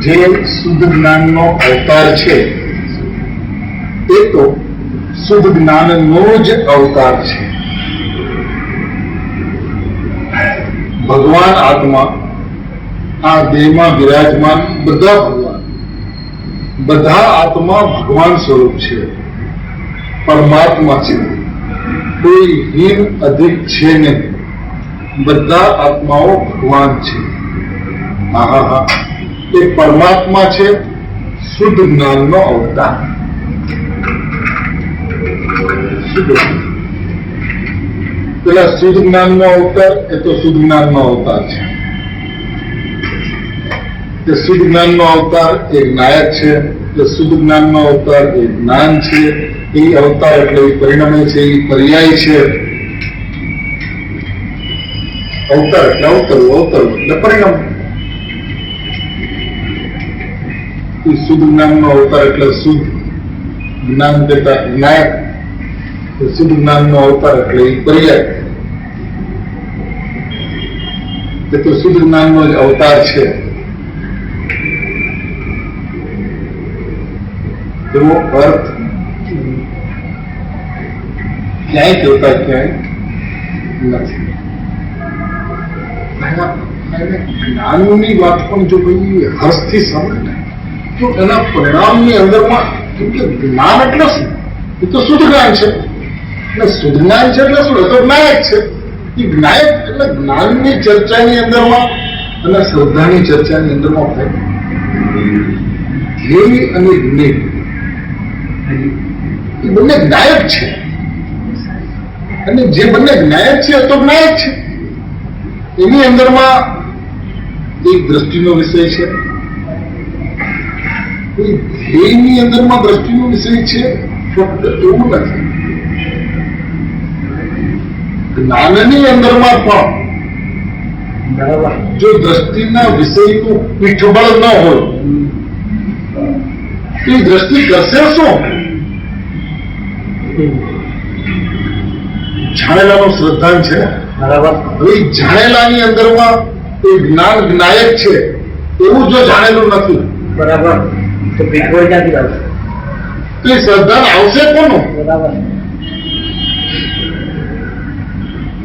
જે શુદ્ધ જ્ઞાનનો અવતાર છે તે તો શુદ્ધ જ્ઞાનનો જ અવતાર છે. ભગવાન આત્મા આ દેહમાં બિરાજમાન બધા આત્મા ભગવાન સ્વરૂપ છે, પરમાત્મા છે. કોઈ હીન અધિક છે નહીં. બધા આત્માઓ ભગવાન છે. હા, એ પરમાત્મા છે, શુદ્ધ જ્ઞાનનો અવતાર. પેલા શુદ્ધ જ્ઞાનનો અવતાર એ તો શુદ્ધ જ્ઞાનનો અવતાર છે. તે શુદ્ધ જ્ઞાનનો અવતાર એ નાયક છે. તે શુદ્ધ જ્ઞાનનો અવતાર એ જ્ઞાન છે. એ અવતાર એટલે એ પરિણમે છે, એ પર્યાય છે. અવતાર એટલે અવતરવું એટલે પરિણામ. એ શુદ્ધ જ્ઞાનનો અવતાર એટલે શુદ્ધ જ્ઞાન દેતા નાયક. શુદ્ધ જ્ઞાનનો અવતાર એટલે એ પર્યાય. તે તો શુદ્ધ જ્ઞાનનો જ અવતાર છે. એવો અર્થ ક્યાંય કહેતા ક્યાંય નથી. જ્ઞાનની વાત પણ જો ભાઈ હર્ષથી સાંભળે ને તો એના પરિણામની અંદરમાં, કેમ કે જ્ઞાન એટલે શું? એ તો શુદ્ધ જ્ઞાન છે. એટલે શુદ્ધ જ્ઞાન છે એટલે શું? એ તો જ્ઞાયક છે. એ જ્ઞાયક એટલે જ્ઞાનની ચર્ચાની અંદરમાં અને શ્રદ્ધાની ચર્ચાની અંદરમાં થાય ધ્યેય અને જ્ઞેય એ બંને જ્ઞાયક છે. અને જે બંને જ્ઞાયક છે તો જ્ઞાયક છે. એની અંદરમાં એક દ્રષ્ટિનો વિષય છે, ધ્યેયની અંદરમાં દ્રષ્ટિનો વિષય છે. ફક્ત એવું નથી. જ્ઞાનની અંદરમાં પણ જો દ્રષ્ટિના વિષયનું પીઠબળ ન હોય તો એ દ્રષ્ટિ કરશે શું? જાણેલાનું શ્રદ્ધાન છે. હવે જાણેલાની અંદરમાં એ જ્ઞાન જ્ઞાયક છે એવું જો જાણેલું નથી,
બરાબર, તો પીઠબળ ક્યાંથી આવશે?
તો એ શ્રદ્ધાન આવશે કોનું?
બરાબર.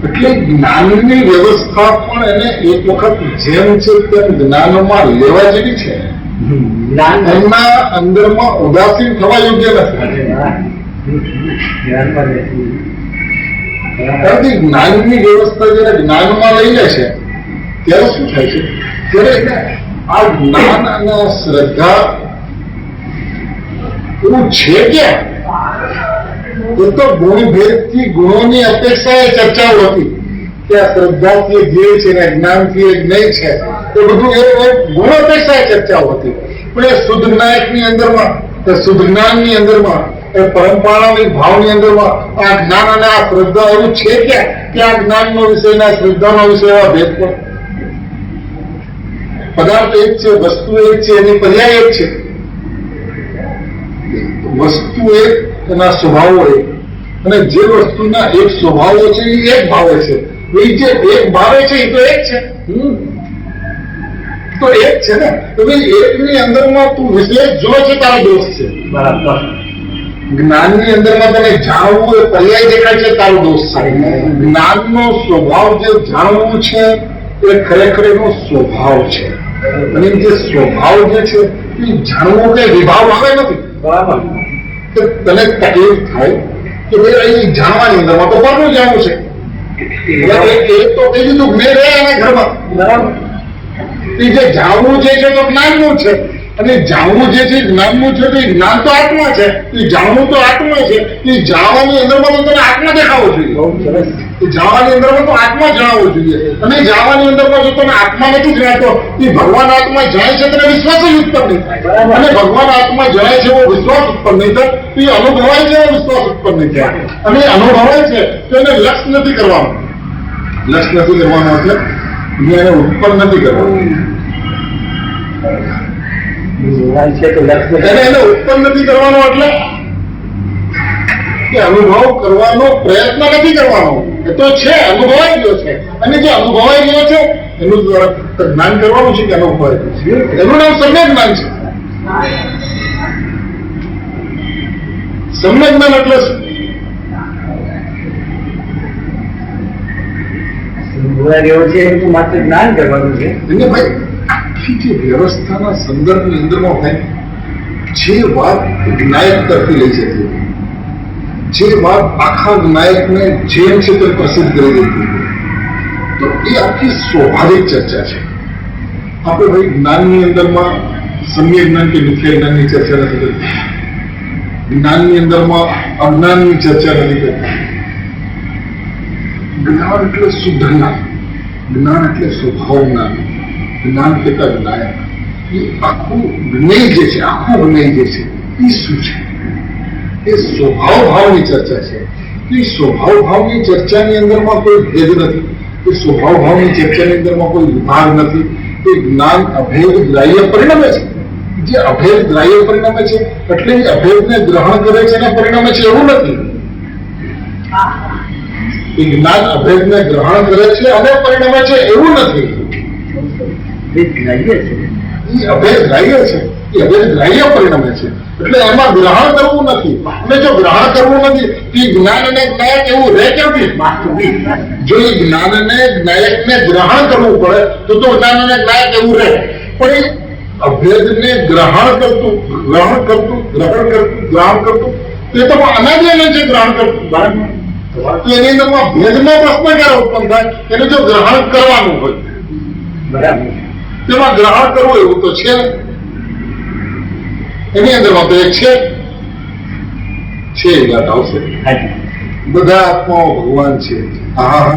એટલે જ્ઞાનની વ્યવસ્થા પણ એને એક વખત જેમ છે તેમ જ્ઞાનમાં લેવા જેવી છે. એમના અંદરમાં ઉદાસીન થવા યોગ્ય નથી. કારણ કે જ્ઞાનની વ્યવસ્થા જયારે જ્ઞાનમાં લઈ લે છે ત્યારે શું થાય છે? ત્યારે આ જ્ઞાન અને શ્રદ્ધા એવું છે ક્યાં? એ તો ગુણભેદથી ગુણોની અપેક્ષાએ ચર્ચાઓ હતી કે આ શ્રદ્ધાથી ધ્યેય છે ને જ્ઞાનથી જ્ઞેય છે. એ બધું એ ગુણ અપેક્ષાએ ચર્ચાઓ હતી. પણ એ શુદ્ધ જ્ઞાયકની અંદરમાં, એ શુદ્ધ જ્ઞાનની અંદરમાં, એ પરંપરાની ભાવની અંદરમાં આ જ્ઞાન અને આ શ્રદ્ધા એવું છે ક્યાં કે આ જ્ઞાનનો વિષય ના શ્રદ્ધાનો વિષય એવા ભેદ પણ? પદાર્થ એક છે, વસ્તુ એક છે, એની પર્યાય એક છે. વસ્તુ એક, એના સ્વભાવો એક, અને જે વસ્તુના એક સ્વભાવો છે એ એક ભાવે છે. એ જે એક ભાવે છે એ તો એક છે. તો એક છે ને. તો ભાઈ એકની અંદરમાં તું વિશેષ જો છે તારો દોષ છે.
બરાબર.
જ્ઞાનની અંદરમાં તને જાણવું એ પર્યાય દેખાય છે, તારો દોષ છે. જ્ઞાનનો સ્વભાવ જે જાણવું છે એ ખરેખર એનો સ્વભાવ છે. અને જે સ્વભાવ જે છે એ જાણવું કે વિભાવ આવે નથી.
બરાબર.
તને તકલીફ થાય કે ભાઈ અહીં જાણવાની અંદરમાં તો પરનું જાણવું છે. એ તો કઈ દીધું મેં રહ્યા એના ઘરમાં.
બરાબર.
એ જે જાણવું જે છે તો જ્ઞાનનું છે, અને જાણવું જે જ્ઞાનનું છે તો એ જ્ઞાન તો આત્મા છે. એ જાણવું તો આત્મા છે. એ જાણવાની અંદરમાં તો તને આત્મા આત્મા દેખાવો જોઈએ.
બહુ સરસ.
એ જાણવાની અંદરમાં તો આત્મા જણાવવો જોઈએ. અને એ જાણવાની અંદરમાં જો તમે આત્મા નથી જણાતો, એ ભગવાન આત્મા જાય છે તેને વિશ્વાસ જ ઉત્પન્ન નહીં થાય. અને ભગવાન આત્મા જાય છે એવો વિશ્વાસ ઉત્પન્ન નહીં થાય, તો એ અનુભવાય છે એવો વિશ્વાસ ઉત્પન્ન નહીં થાય. અને એ અનુભવાય છે તો એને લક્ષ નથી કરવાનું. લક્ષ નથી કરવાનું એટલે એને ઉત્પન્ન નથી કરવાનું.
છે તો લક્ષ્ય
એને ઉત્પન્ન નથી કરવાનો એટલે કે અનુભવ કરવાનો પ્રયત્ન નથી કરવાનો. એ તો છે, અનુભવાઈ ગયો છે. અને જે અનુભવાઈ ગયો છે એનું દ્વારા જ્ઞાન કરવાનું છે કે અનુભવાઈ ગયું છે. એનું નામ સમ્યક જ્ઞાન છે. સમ્યક જ્ઞાન એટલે શું?
એવો છે એ તો માત્ર જ્ઞાન કરવાનું છે.
એટલે ભાઈ આખી જે વ્યવસ્થાના સંદર્ભની અંદરમાં હોય, જે વાત જ્ઞાયક તરફી લઈ જતી હોય, જે વાત આખા જ્ઞાયકને જેમ છે તે પ્રસિદ્ધ કરી દેતી હોય, તો એ આખી સ્વાભાવિક ચર્ચા છે. આપણે ભાઈ જ્ઞાનની અંદરમાં સમ્યક જ્ઞાન કે મિથ્યા જ્ઞાનની ચર્ચા નથી કરતી. જ્ઞાનની અંદરમાં અજ્ઞાનની ચર્ચા નથી કરતી. જ્ઞાન એટલે શુદ્ધ જ્ઞાન, જ્ઞાન એટલે સ્વભાવ જ્ઞાન, જ્ઞાન કરતા જ્ઞાયક. એ આખું જ્ઞેય જે છે, આખું જ્ઞેય જે છે એ શું છે? એ સ્વભાવ ભાવની ચર્ચા છે. એ સ્વભાવ ભાવની ચર્ચાની અંદરમાં કોઈ ભેદ નથી. એ સ્વભાવ ભાવની ચર્ચાની અંદરમાં કોઈ વિભાગ નથી. એ જ્ઞાન અભેદ ગ્રાહ્ય પરિણમે છે. જે અભેદ ગ્રાહ્ય પરિણમે છે એટલે એ અભેદને ગ્રહણ કરે છે અને પરિણમે છે એવું નથી. એ જ્ઞાન અભેદને ગ્રહણ કરે છે અને પરિણમે છે એવું નથી.
એ ગ્રાહ્ય છે.
એ અભેદ ગ્રાહ્ય છે. એ અભેદ ગ્રાહ્ય પરિણમે છે. એટલે એમાં ગ્રહણ કરવું નથી. અને જો ગ્રહણ કરવું નથી તો જ્ઞાન અને જ્ઞાયક એવું રહે કેવી? જો એ જ્ઞાન અને જ્ઞાયકને ગ્રહણ કરવું પડે તો જ્ઞાન અને જ્ઞાયક એવું રહે. પણ એ અભેદને ગ્રહણ કરતું તે તો અનાદિ અનંત છે. ગ્રહણ કરતું તો એની અંદરમાં ભેદનો પ્રશ્ન ક્યારે ઉત્પન્ન થાય? એને જો ગ્રહણ કરવાનું હોય,
બરાબર,
તેમાં ગ્રહણ કરવું એવું તો છે. એની અંદરમાં તો એક છે એ વાત આવશે. બધા આત્માઓ ભગવાન છે. હા,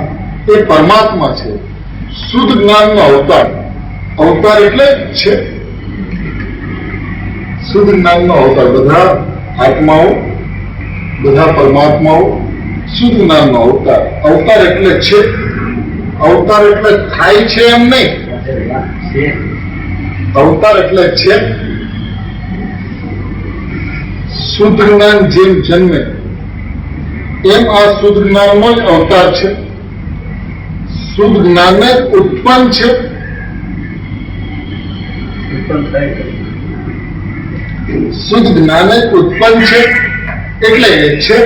એ પરમાત્મા છે. શુદ્ધ જ્ઞાનનો અવતાર. અવતાર એટલે છે શુદ્ધ જ્ઞાનનો અવતાર. બધા આત્માઓ, બધા પરમાત્માઓ શુદ્ધ જ્ઞાનનો અવતાર. અવતાર એટલે છે. અવતાર એટલે થાય છે એમ નહીં. અવતાર એટલે છે. શુદ્ધ જ્ઞાન જેમ જન્મે એમ આ શુદ્ધ જ્ઞાનનો જ અવતાર છે. શુદ્ધ જ્ઞાન ઉત્પન્ન છે. શુદ્ધ જ્ઞાન ઉત્પન્ન છે એટલે એ છે.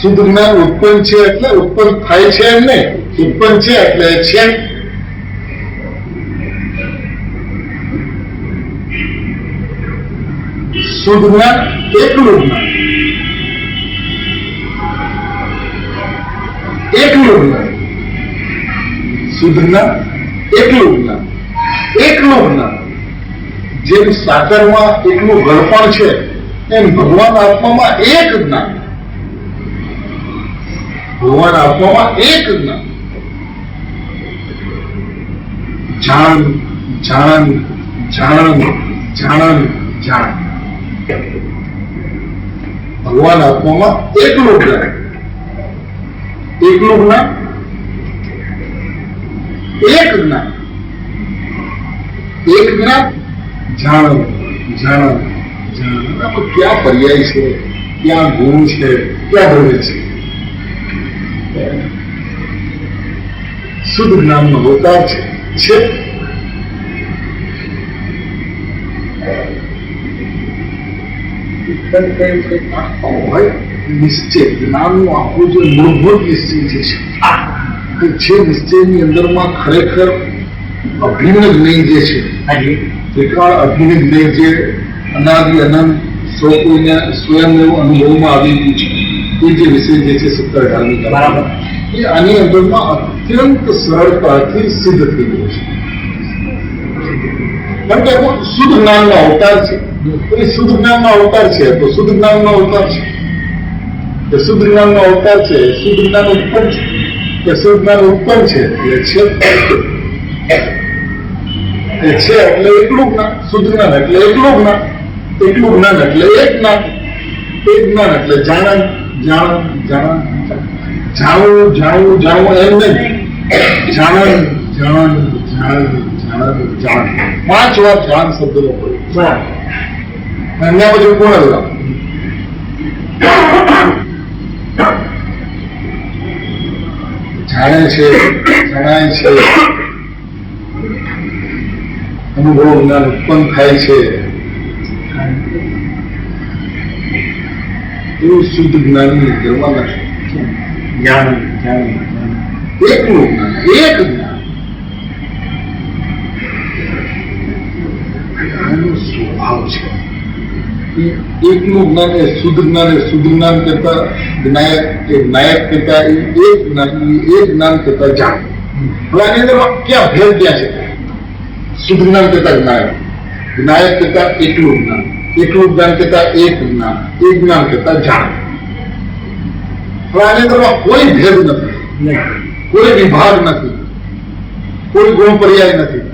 શુદ્ધ જ્ઞાન ઉત્પન્ન છે એટલે ઉત્પન્ન થાય છે એમ નહીં. ઉત્પન્ન છે એટલે એ છે. શુદ્ધ જ્ઞાન એકલું જ્ઞાન. શુદ્ધ જ્ઞાન એકલું જ્ઞાન. જેમ સાકરમાં એકલું ઘડપણ છે એમ ભગવાન આત્મામાં એક જ્ઞાન. ભગવાન આત્મામાં એક જ્ઞાન. જાણ. ભગવાન આત્મામાં એકલું જ્ઞાન. એક જ્ઞાન. જાણ. ક્યાં પર્યાય છે, ક્યાં ગુણ છે, ક્યાં ભેદ છે? શુદ્ધ જ્ઞાનનો અવતાર છે. નિશ્ચય જ્ઞાનનો આખું જે મૂળભૂત નિશ્ચય છે નિશ્ચયની અંદરમાં ખરેખર અભિન્ન જ્ઞેય જે છે, ત્રિકાળ અભિન્ન જ્ઞેય જે અનાદિ અનંત સૌ કોઈને સ્વયં એવું અનુભવમાં આવી ગયું છે, એ જે વિષય જે છે 17-18મી બરાબર, એ આની અંદરમાં અત્યંત સરળતાથી સિદ્ધ થઈ ગયો છે. કારણ કે શુદ્ધ જ્ઞાનનો અવતાર છે. એ શુદ્ધ જ્ઞાનનો અવતાર છે, તો શુદ્ધ જ્ઞાનનો અવતાર છે, એ શુદ્ધ જ્ઞાનનો અવતાર છે, શુદ્ધ જ્ઞાન ઉત્પન્ન છે, એ શુદ્ધ જ્ઞાન ઉત્પન્ન છે એટલે એકલું જ્ઞાન, શુદ્ધ જ્ઞાન એટલે એકલું જ્ઞાન, એકલું જ્ઞાન એટલે એક જ્ઞાન, એક જ્ઞાન એટલે જાણન, જાણન, જાણન, જાણવું, જાણવું, જાણવું એમ નહીં, જાણન, જાણન, જાણન, જાણન, જાણ, 5 વાર જાણ શબ્દનો પ્રયોગ, અને પછી પૂર્ણ વિરામ. જાણે છે, જણાય છે, અનુભવ જ્ઞાન ઉત્પન્ન થાય છે, એવું શુદ્ધ જ્ઞાનની ઘરમાં નથી. જ્ઞાન, જ્ઞાન, એકલું જ્ઞાન, એક જ્ઞાન, એનો સ્વભાવ છે. એકનું જ્ઞાન એ શુદ્ધ જ્ઞાન, એ શુદ્ધ જ્ઞાન કરતા જ્ઞાયક, એ જ્ઞાયક કરતા એ એક જ્ઞાન કરતા જાણ. હવે આની અંદર ક્યાં ભેદ ક્યાં છે? શુદ્ધ જ્ઞાન કરતા જ્ઞાયક, જ્ઞાયક કરતા એકલું જ્ઞાન, એકલું જ્ઞાન કરતા એક જ્ઞાન કરતા જાણ. હવે આની અંદર કોઈ ભેદ નથી, કોઈ વિભાગ નથી, કોઈ ગુણ પર્યાય નથી.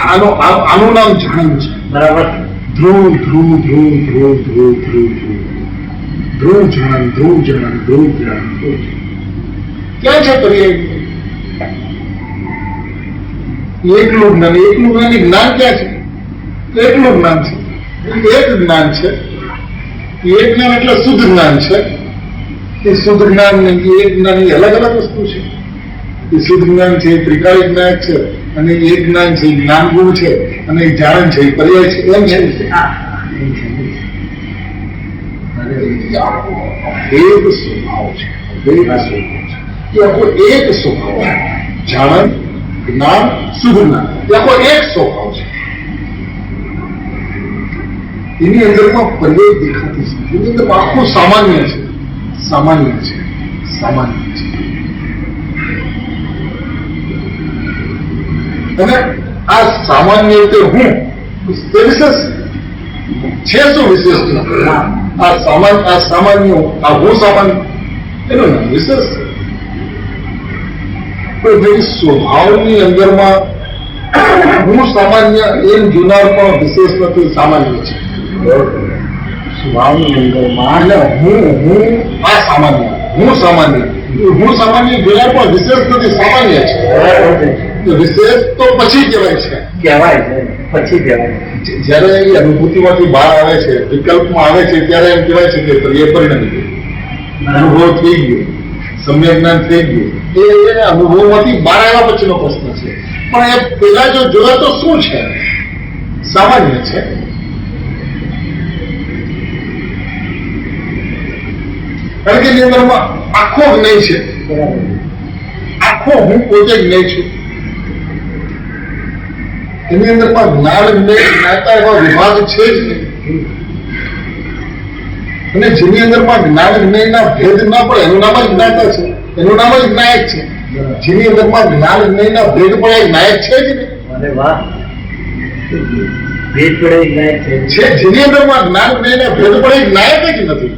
આનું નામ જાણ છે.
બરાબર.
ધ્રુવ, ધ્રુવ, ધ્રુવ, ધ્રુવ, ધ્રુવ, ધ્રુવ, ધ્રુવ, જાણ, ધ્રુવ જાણ, ધ્રુવ જાણ. ક્યાં છે પર્યાય? એકલું જ્ઞાન, એકલું જ્ઞાન, જ્ઞાન ક્યાં છે? એકલું જ્ઞાન છે, એક જ્ઞાન છે. એક જ્ઞાન એટલે શુદ્ધ જ્ઞાન છે. એ શુદ્ધ જ્ઞાન ને એક જ્ઞાન એ અલગ અલગ વસ્તુ છે. એ શુદ્ધ જ્ઞાન છે, એ ત્રિકાળી જ્ઞાન છે, અને એક જ્ઞાન છે, જ્ઞાન ગુણ છે, અને એક જાણન છે, પર્યાય છે. એમ છે એક સ્વભાવ છે, એક સ્વભાવ છે. જાણન, જ્ઞાન, શુદ્ધ જ્ઞાન, એ આખો એક સ્વભાવ છે. એની અંદરમાં પર્યાય દેખાતી છે. એની અંદર આખું સામાન્ય છે, સામાન્ય છે, સામાન્ય છે. અને આ સામાન્ય રીતે હું તે વિશેષ છે. શું વિશેષ? આ સામાન્ય, આ હું સામાન્ય, એનું નામ વિશેષ છે. પણ સ્વભાવની અંદરમાં હું સામાન્ય એમ જુનાર પણ વિશેષ નથી, સામાન્ય છે.
સ્વભાવની અંદરમાં
હું આ સામાન્ય, હું સામાન્ય જુનાર પણ વિશેષ નથી, સામાન્ય છે. વિશેષ તો પછી કહેવાય છે,
પછી કહેવાય.
જયારે એ અનુભૂતિમાંથી બહાર આવે છે, વિકલ્પમાં આવે છે, ત્યારે એમ કહેવાય છે કે એ પરિણમી ગયું, અનુભવ થઈ ગયો, સમ્યક જ્ઞાન થઈ ગયું. એ અનુભવમાંથી બહાર આવ્યા પછીનો પ્રશ્ન છે. પણ એ પેલા જો જોયા તો શું છે? સામાન્ય છે. કારણ કે એની અંદરમાં આખો જ્ઞાન છે, આખો હું પોતે જ્ઞાન છું. એની અંદરમાં જ્ઞાન જ્ઞાતા એવા વિભાગ છે જ નહીં. અને જેની અંદરમાં જ્ઞાન જ્ઞાનના ભેદ ના પડે એનું નામ જ જ્ઞાતા છે, એનું નામ જ જ્ઞાયક છે. જેની અંદરમાં જ્ઞાન જ્ઞાનના ભેદ પડે એ જ્ઞાયક છે જ નહીં.
અરે વાહ, ભેદ પડે જ્ઞાયક છે.
જેની અંદરમાં જ્ઞાન જ્ઞાનના ભેદ પડે એ જ્ઞાયક જ નથી.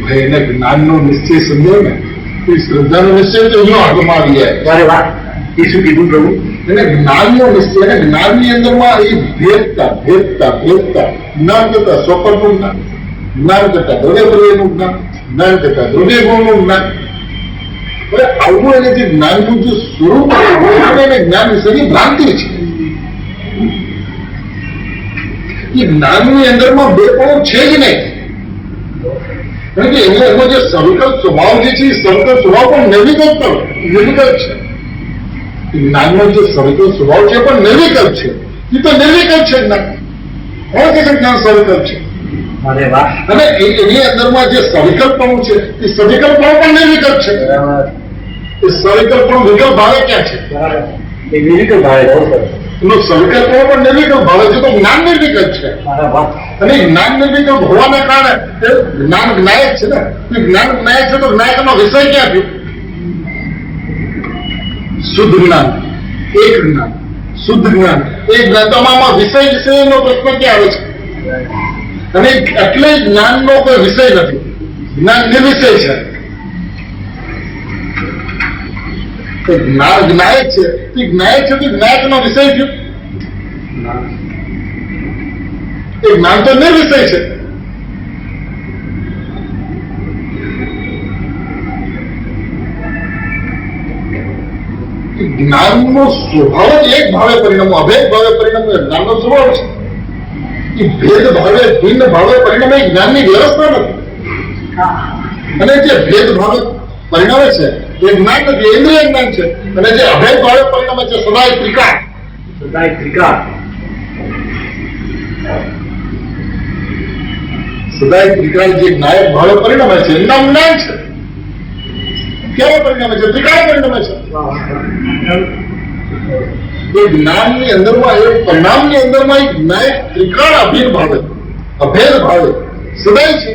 ભાઈ એને જ્ઞાનનો નિશ્ચય સમજાય ને, શ્રદ્ધાનો નિશ્ચય તો અહીંયા હાથમાં આવી જાય.
અરે વાહ, એ શું કીધું પ્રભુ?
એટલે જ્ઞાનનો નિશ્ચય, અને જ્ઞાનની અંદરમાં એ ભેદતા ભેદતા ભેદતા જ્ઞાન કરતા સ્વકર્મનું જ્ઞાન, જ્ઞાન કરતા દ્રવ્ય પર્યાયનું જ્ઞાન, જ્ઞાન કરતા દ્રવ્ય ગુણનું જ્ઞાન. હવે આવું એને જે જ્ઞાનનું જે સ્વરૂપ એને જ્ઞાન વિશેની ભ્રાંતિ છે. એ જ્ઞાનની અંદરમાં બે પણ છે જ નહીં. કારણ કે એનો જે સવિકલ્પ સ્વભાવ જે છે એ સવિકલ્પ સ્વભાવ પણ નિર્વિકલ્પ છે. જ્ઞાનનો જે સવિકલ્પ સ્વભાવ છે પણ નિર્વિકલ્પ છે. એ તો નિર્વિકલ્પ છે જ્ઞાન. કોણ કે જ્ઞાન સવિકલ્પ છે?
અરે વાહ.
અને એની અંદરમાં જે સવિકલ્પણું છે એ સવિકલ્પણું પણ નિર્વિકલ્પ છે. એ સવિકલ્પણું વિકલ્પ ભાવે ક્યાં છે?
એ નિર્વિકલ્પ ભાવે
એનો સવિકલ્પણું પણ નિર્વિકલ્પ ભાવે છે. તો જ્ઞાન નિર્વિકલ્પ છે. અને જ્ઞાન નિર્વિકલ્પ હોવાના કારણે જ્ઞાન જ્ઞાયક છે ને. જ્ઞાન જ્ઞાયક છે તો જ્ઞાયકનો વિષય ક્યાં થયો? શુદ્ધ જ્ઞાન, એક જ્ઞાન, શુદ્ધ જ્ઞાન, એક જ્ઞાન. તો આમાં વિષયનો પ્રશ્ન ક્યાં આવે છે? અને એટલે જ્ઞાનનો કોઈ વિષય નથી, જ્ઞાન નિર્વિષય છે. જ્ઞાયક છે, જ્ઞાયક છે તો જ્ઞાયકનો વિષય થયો. એ જ્ઞાન તો નિર્વિષય છે. જ્ઞાનનો સ્વભાવ જ એક ભાવે પરિણામો, અભેદ ભાવે પરિણામો જ્ઞાનનો સ્વભાવ છે. એ ભેદ ભાવે ભિન્ન ભાવે પરિણામે જ્ઞાનની વ્યવસ્થા નથી. અને જે ભેદ ભાવે પરિણામે છે એ જ્ઞાન નથી, ઇન્દ્રિય જ્ઞાન છે. અને જે અભેદ ભાવે પરિણામે છે સદાય ત્રિકાળ,
સદાય ત્રિકાળ,
સદાય ત્રિકાળ જે જ્ઞાયક ભાવે પરિણામે છે એનું નામ જ્ઞાન છે. કેવા પરિણામે છે? ત્રિકાળ પરિણામે છે. એ જ્ઞાનની અંદરમાં, એ પરિણામની અંદરમાં એક જ્ઞાયક ત્રિકાળ અભિન્ન ભાવે, અભેદ ભાવે સદાય છે.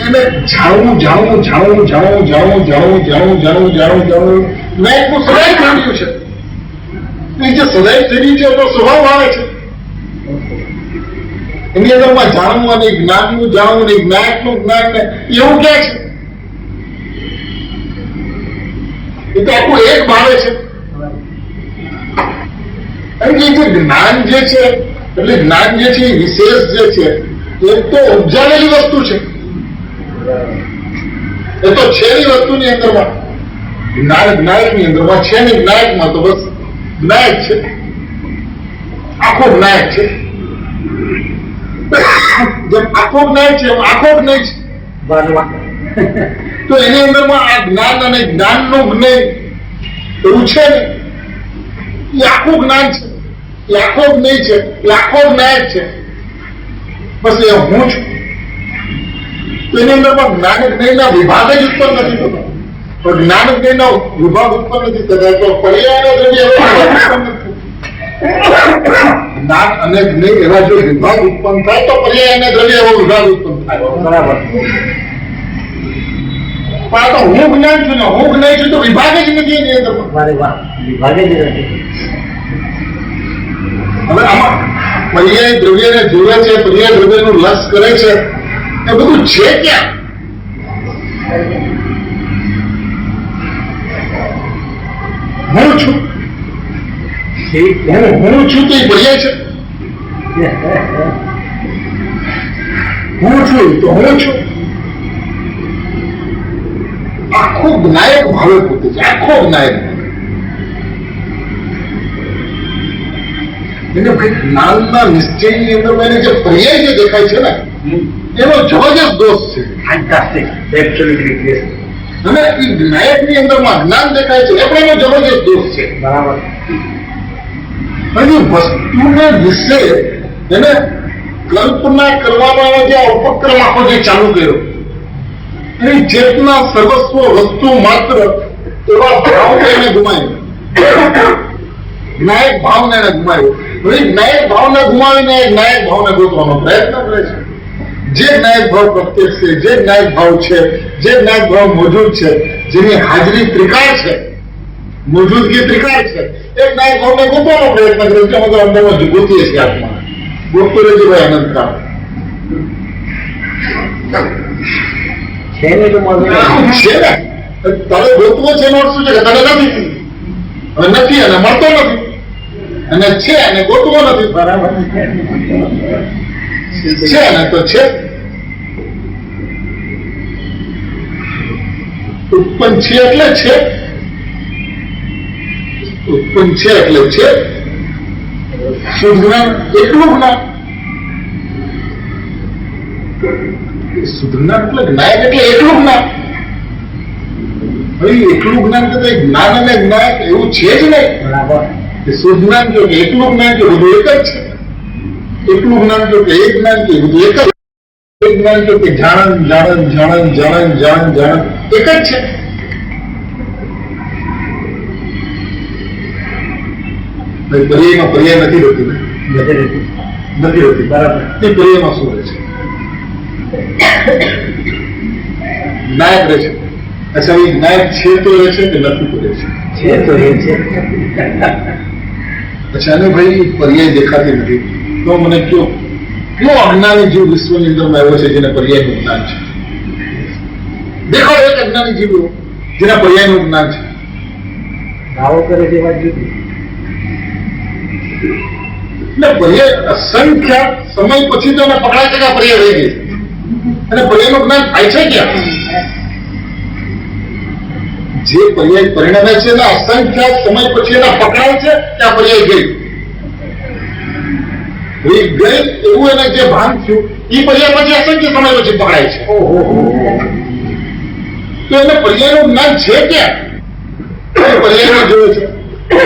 એને જાણવું જાણવું જાણવું જાણવું જાણવું જાણવું જાણવું જાણવું જાણવું જાણવું જ્ઞાયકનું સદાય થઈ રહ્યું છે. એ જે સદાય થઈ રહ્યું છે એનો સ્વભાવ આવે છે. એની અંદરમાં જાણવું અને જ્ઞાનનું જાણવું ને જ્ઞાયકનું જ્ઞાન ને એવું ક્યાં છે? એ તો આખું એક ભાવે છે. કારણ કે જે જ્ઞાન જે છે, એટલે જ્ઞાન જે છે એ વિશેષ જે છે એ તો ઉપજાવેલી વસ્તુ છે. એ તો છે ની વસ્તુની અંદરમાં, જ્ઞાન જ્ઞાયકની અંદરમાં છે ને, જ્ઞાયકમાં તો બસ જ્ઞાયક છે, આખો જ્ઞાયક છે. જેમ આખો જ્ઞાયક છે એમ આખો જ્ઞાય છે. તો એની અંદરમાં આ જ્ઞાન અને જ્ઞાનનું જ્ઞેય એવું છે ને, એ આખું જ્ઞાન છે, એ આખો જ્ઞેય છે, એ આખો જ્ઞાયક છે. બસ એ હું છું. તો એની અંદરમાં જ્ઞાન જ્ઞેયના વિભાગ જ ઉત્પન્ન નથી થતો. તો જ્ઞાન જ્ઞેયનો વિભાગ ઉત્પન્ન નથી થતા તો પર્યાયનો દ્રવ્ય જ્ઞાન અને જ્ઞેય એવા જો વિભાગ ઉત્પન્ન થાય તો પર્યાયના દ્રવ્ય એવો વિભાગ ઉત્પન્ન થાય. બરાબર. પણ તો હું જ્ઞાન છું ને હું જ્ઞાન છું તો વિભાગ જ નથી એની અંદર.
વિભાગ જ નથી.
હવે આમાં પર્યાય દ્રવ્યને જુએ છે, પર્યાય દ્રવ્યનું લક્ષ કરે છે, એ બધું છે ક્યાં? હું છું, હું છું તો એ પર્યાય છે. હું છું તો હું છું. આખો જ્ઞાયક ભાવે પોતે છે, આખો જ્ઞાયક. એને ભાઈ જ્ઞાનના નિશ્ચયની અંદર એને જે પર્યાય જે દેખાય છે ને એનો જબરજસ્ત દોષ છે. અને એ જ્ઞાયકની અંદરમાં જ્ઞાન દેખાય છે એ પણ એનો જબરજસ્ત દોષ છે.
બરાબર.
અને વસ્તુને વિશે એને કલ્પના કરવાનો જે ઉપક્રમ આખો જે ચાલુ કર્યો, એની ચેતના સર્વસ્વ વસ્તુ માત્ર એવા ભાવને એને ગુમાવ્યો, જ્ઞાયક ભાવને એને ગુમાવ્યો. જ્ઞાયક ભાવને ગુમાવીને જ્ઞાયક ભાવને ગોતવાનો પ્રયત્ન કરે છે. જે જ્ઞાયક ભાવ પ્રત્યક્ષ છે, જે જ્ઞાયક ભાવ છે, જે જ્ઞાયક ભાવ મોજૂદ છે, જેની હાજરી ત્રિકાળ છે, મોજૂદગી ત્રિકાળ છે, એ જ્ઞાયક ભાવને ગોતવાનો પ્રયત્ન કરે છે. અમે અંદરમાં ગોતીએ છીએ આત્મા. ગોતતો રહેજો ભાઈ અનંતકાળ.
છે ને તો
છે ને તારે ગોતવો છે એનો અર્થ શું છે કે તને નથી, હવે નથી અને મળતો નથી, અને છે અને ગોતવો નથી.
બરાબર.
છે ને તો છે. ઉત્પન્ન છે એટલે છે, ઉત્પન્ન છે એટલે છે. શુદ્ધ જ્ઞાન એટલું જ્ઞાન, શુદ્ધ જ્ઞાન એટલે જ્ઞાયક એટલે એટલું જ્ઞાન. ભાઈ એટલું જ્ઞાન કે જ્ઞાન અને જ્ઞાયક એવું છે જ નહીં.
બરાબર.
શુદ્ધ જ્ઞાન જો કે એટલું જ્ઞાન કે બધું એક જ છે. એટલું જ્ઞાન જો કે એક જ્ઞાન કે બધું એક જ. એક જ્ઞાન જો કે જાણન જાણન જાણન જાણન જાણન જાણન એક જ છે. પર્યાયમાં પર્યાય નથી રહેતી, નથી રહેતી. બરાબર. એ પર્યાયમાં શું રહે છે? જ્ઞાયક રહે છે. અચ્છા, એ જ્ઞાયક છે તો એ છે કે નથી તો એ છે?
છે તો એ છે.
અચ્છા, અને ભાઈ પર્યાય દેખાતી નથી તો મને કયો અજ્ઞાની જીવ વિશ્વની અંદરમાં આવ્યો છે જેને પર્યાયનું જ્ઞાન છે? દેખાડો એક અજ્ઞાની જીવ જેના પર્યાયનું જ્ઞાન છે.
દાવો કરે છે વાત જુદી.
એટલે પર્યાય અસંખ્ય સમય પછી તો એને પકડાય છે કે આ પર્યાય રહી ગઈ અને પર્યાયનું જ્ઞાન થાય છે ક્યાં? જે પર્યાય પરિણમે છે એના અસંખ્ય સમય પછી એના પકડાય છે કે આ પર્યાય ગઈ એવું એને જે ભાન થયું એ પર્યાય પછી અસંખ્ય સમય પછી પકડાય છે. તો એને પર્યાયનું જ્ઞાન છે ક્યાં? પર્યાયમાં જોયું છે,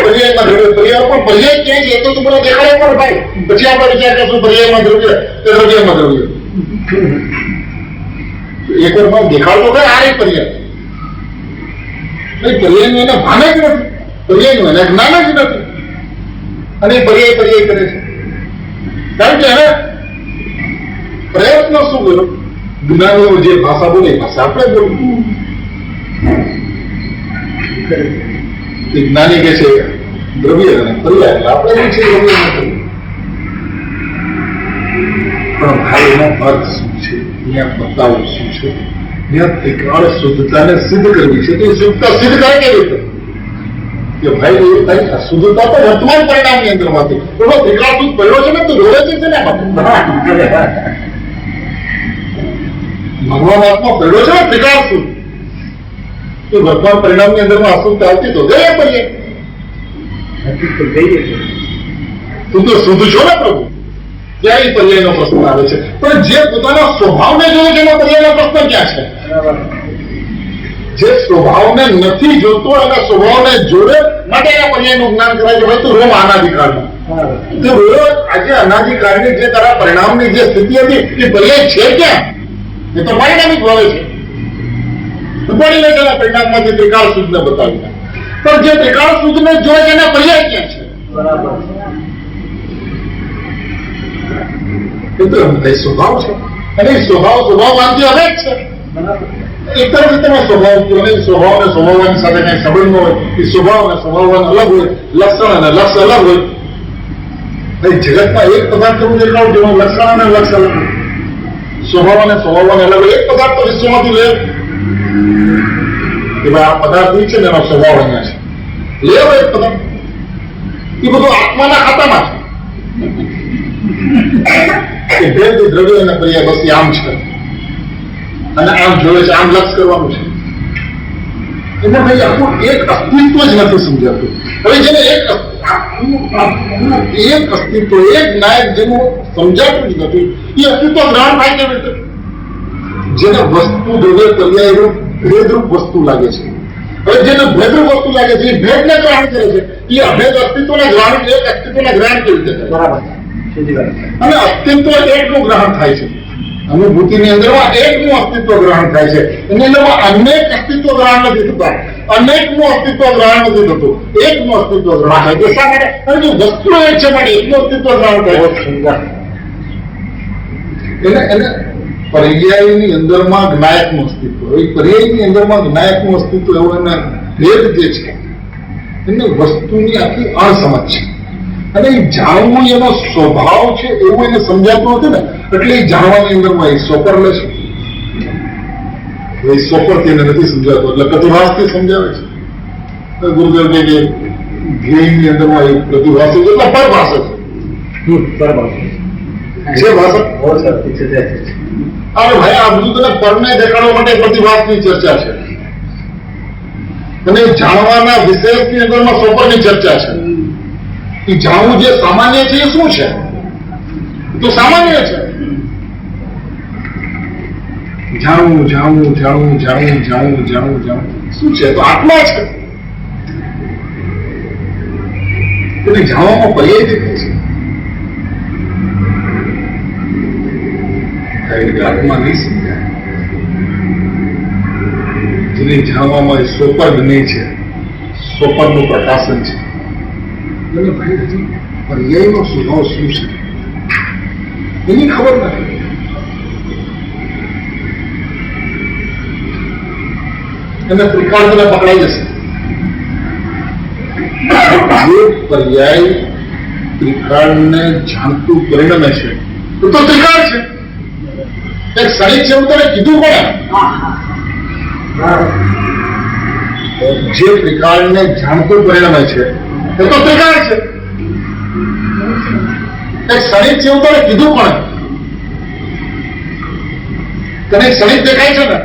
પર્યાયમાં દ્રવ્ય, પર્યાય પણ પર્યાય ક્યાં છે એ તો મને દેખાડે પણ ભાઈ. પછી આપણે વિચાર કરશું પર્યાયમાં દ્રવ્ય કે દ્રવ્યમાં દ્રવ્ય. એક વાર ભાવ દેખાડતો કે આ એક પર્યાય. પર્યાયનું એને ભાન જ નથી, પર્યાયનું એને જ્ઞાન જ નથી અને પર્યાય પર્યાય કરે છે. કારણ કે એને પ્રયત્ન શું કર્યો? જ્ઞાનીઓ જે ભાષા બોલે એ ભાષા આપણે બોલવું. જ્ઞાની કે છે દ્રવ્ય અને પર્યાય, એટલે આપણે શું છે દ્રવ્ય નથી. પણ ભાઈ એનો અર્થ શું છે? અહીંયા બતાવું શું છે? ત્યાં ત્રિકાળ શુદ્ધતાને સિદ્ધ કરવી છે. તો એ શુદ્ધતા સિદ્ધ કરે કેવી રીતે? કે ભાઈ એ તારી અશુદ્ધતા તો વર્તમાન પરિણામની અંદર માંથી ત્રિકાળ શુદ્ધ પડ્યો છે ને તો જોડે છે ને ભગવાન આત્મા પડ્યો છે ને ત્રિકાળ શુદ્ધ, તો વર્તમાન પરિણામની અંદરમાં અશુદ્ધતા આવતી તો ગયા પડીએ. તું તો શુદ્ધ છો ને પ્રભુ, ત્યાં એ પર્યાયનો પ્રશ્ન આવે છે. પણ જે પોતાના સ્વભાવને જોવે છે એમાં પર્યાયનો પ્રશ્ન ક્યાં છે? જે સ્વભાવને નથી જોતો એના સ્વભાવને જોડે માટે એના પર્યાયનું જ્ઞાન કરાય છે. ભાઈ તું રોમ અનાદિકાળનું, તો આજે અનાદિકાળની જે તારા પરિણામની જે સ્થિતિ હતી એ પર્યાય છે ક્યાં? એ તો પરિણામિક ભાવે છે. ઉપાડી લે તેના પરિણામમાંથી ત્રિકાળ શુદ્ધને બતાવી. પણ જે ત્રિકાળ શુદ્ધને જોવે છે એના પર્યાય ક્યાં છે?
બરાબર.
એ તો કઈ સ્વભાવ છે અને એ સ્વભાવવાનથી અનેક છે. એક તરફ તમે સ્વભાવ કહો અને સ્વભાવ અને સ્વભાવવાની સાથે કઈ સંબંધ ન હોય, એ સ્વભાવ અને સ્વભાવવાન અલગ હોય, લક્ષણ અને લક્ષ અલગ હોય. જગતમાં એક પદાર્થ એવું દેખાવ જેનો લક્ષણ અને લક્ષ અલગ હોય, સ્વભાવ અને સ્વભાવવાન અલગ હોય. એક પદાર્થ તો વિશ્વમાંથી લે કે ભાઈ આ પદાર્થ છે ને એનો સ્વભાવ અહીંયા છે, લેવો એક પદાર્થ. એ બધું આત્માના ખાતામાં છે. ભેદ દ્રવ્ય અને પર્યાય બસ આમ છે અને આમ જોવે છે, આમ લક્ષ કરવાનું છે. એમાં ભાઈ આપણું એક અસ્તિત્વ જ નથી સમજાતું. હવે જેને એક અસ્તિત્વ, એક નાયક જેનું સમજાતું જ નથી, એ અસ્તિત્વ ગ્રહણ થાય કેવી રીતે? જેને વસ્તુ દ્રવ્ય પર્યાય ભેદરૂપ વસ્તુ લાગે છે. હવે જેને ભેદરૂપ વસ્તુ લાગે છે એ ભેદને ગ્રહણ કરે છે. એ અભેદ અસ્તિત્વને ગ્રહણ, એક અસ્તિત્વને ગ્રહણ કેવી રીતે કરે?
બરાબર.
અને અસ્તિત્વ એકનું ગ્રહણ થાય છે. અનુભૂતિની અંદરમાં એકનું અસ્તિત્વ ગ્રહણ થાય છે. એની અંદરમાં અનેક અસ્તિત્વ ગ્રહણ નથી થતા, અનેકનું અસ્તિત્વ ગ્રહણ નથી થતું, એકનું અસ્તિત્વ ગ્રહણ થાય છે. શા માટે? કારણ કે વસ્તુ એક છે માટે એકનું અસ્તિત્વ ગ્રહણ થાય છે. એને પર્યાયની અંદરમાં જ્ઞાયકનું અસ્તિત્વ, એ પર્યાયની અંદરમાં જ્ઞાયકનું અસ્તિત્વ એવું એને ભેદ જે છે એને વસ્તુની આખી અણસમજ છે. અને એ જાણવું એનો સ્વભાવ છે એવું એને સમજાતું હતું ને, એટલે એ જાણવાની અંદરમાં એ સોપર લે છે. એ સોપર તેને નથી સમજાતું, એટલે પ્રતિભાસથી સમજાવે છે. ગુરુદેવ કે ધ્યેયની અંદરમાં એ પ્રતિભાસ છે, એટલે પરભાષા છે. જે ભાષા અરે ભાઈ આ બધું તને પરને દેખાડવા માટે પ્રતિભાસની ચર્ચા છે અને જાણવાના વિશેષની અંદરમાં સોપરની ચર્ચા છે. એ જાણવું જે સામાન્ય છે એ શું છે? તો સામાન્ય છે. જાણવું જાણવું જાણવું જાણવું જાણવું જાણવું જાણવું શું છે? તો આત્મા છે. એને જાણવામાં પર્યાય દેખાય છે. આત્મા નહીં સમજાય. જેને જાણવામાં સોપર નહીં છે, સોપરનું પ્રકાશન છે. પર્યાયનો સ્વભાવ શું છે એની ખબર નથી. એને ત્રિકાળ તમે પકડાઈ જશે. જે પર્યાય ત્રિકાળને જાણતું પરિણમે છે તો ત્રિકાળ છે. એક ક્ષણિક છે એવું તને કીધું કોણે? જે ત્રિકાળને જાણતું પરિણમે છે એ તો ત્રિકાળ છે. એક ક્ષણિક છે એવું તને કીધું કોણે? તને ક્ષણિક દેખાય છે ને?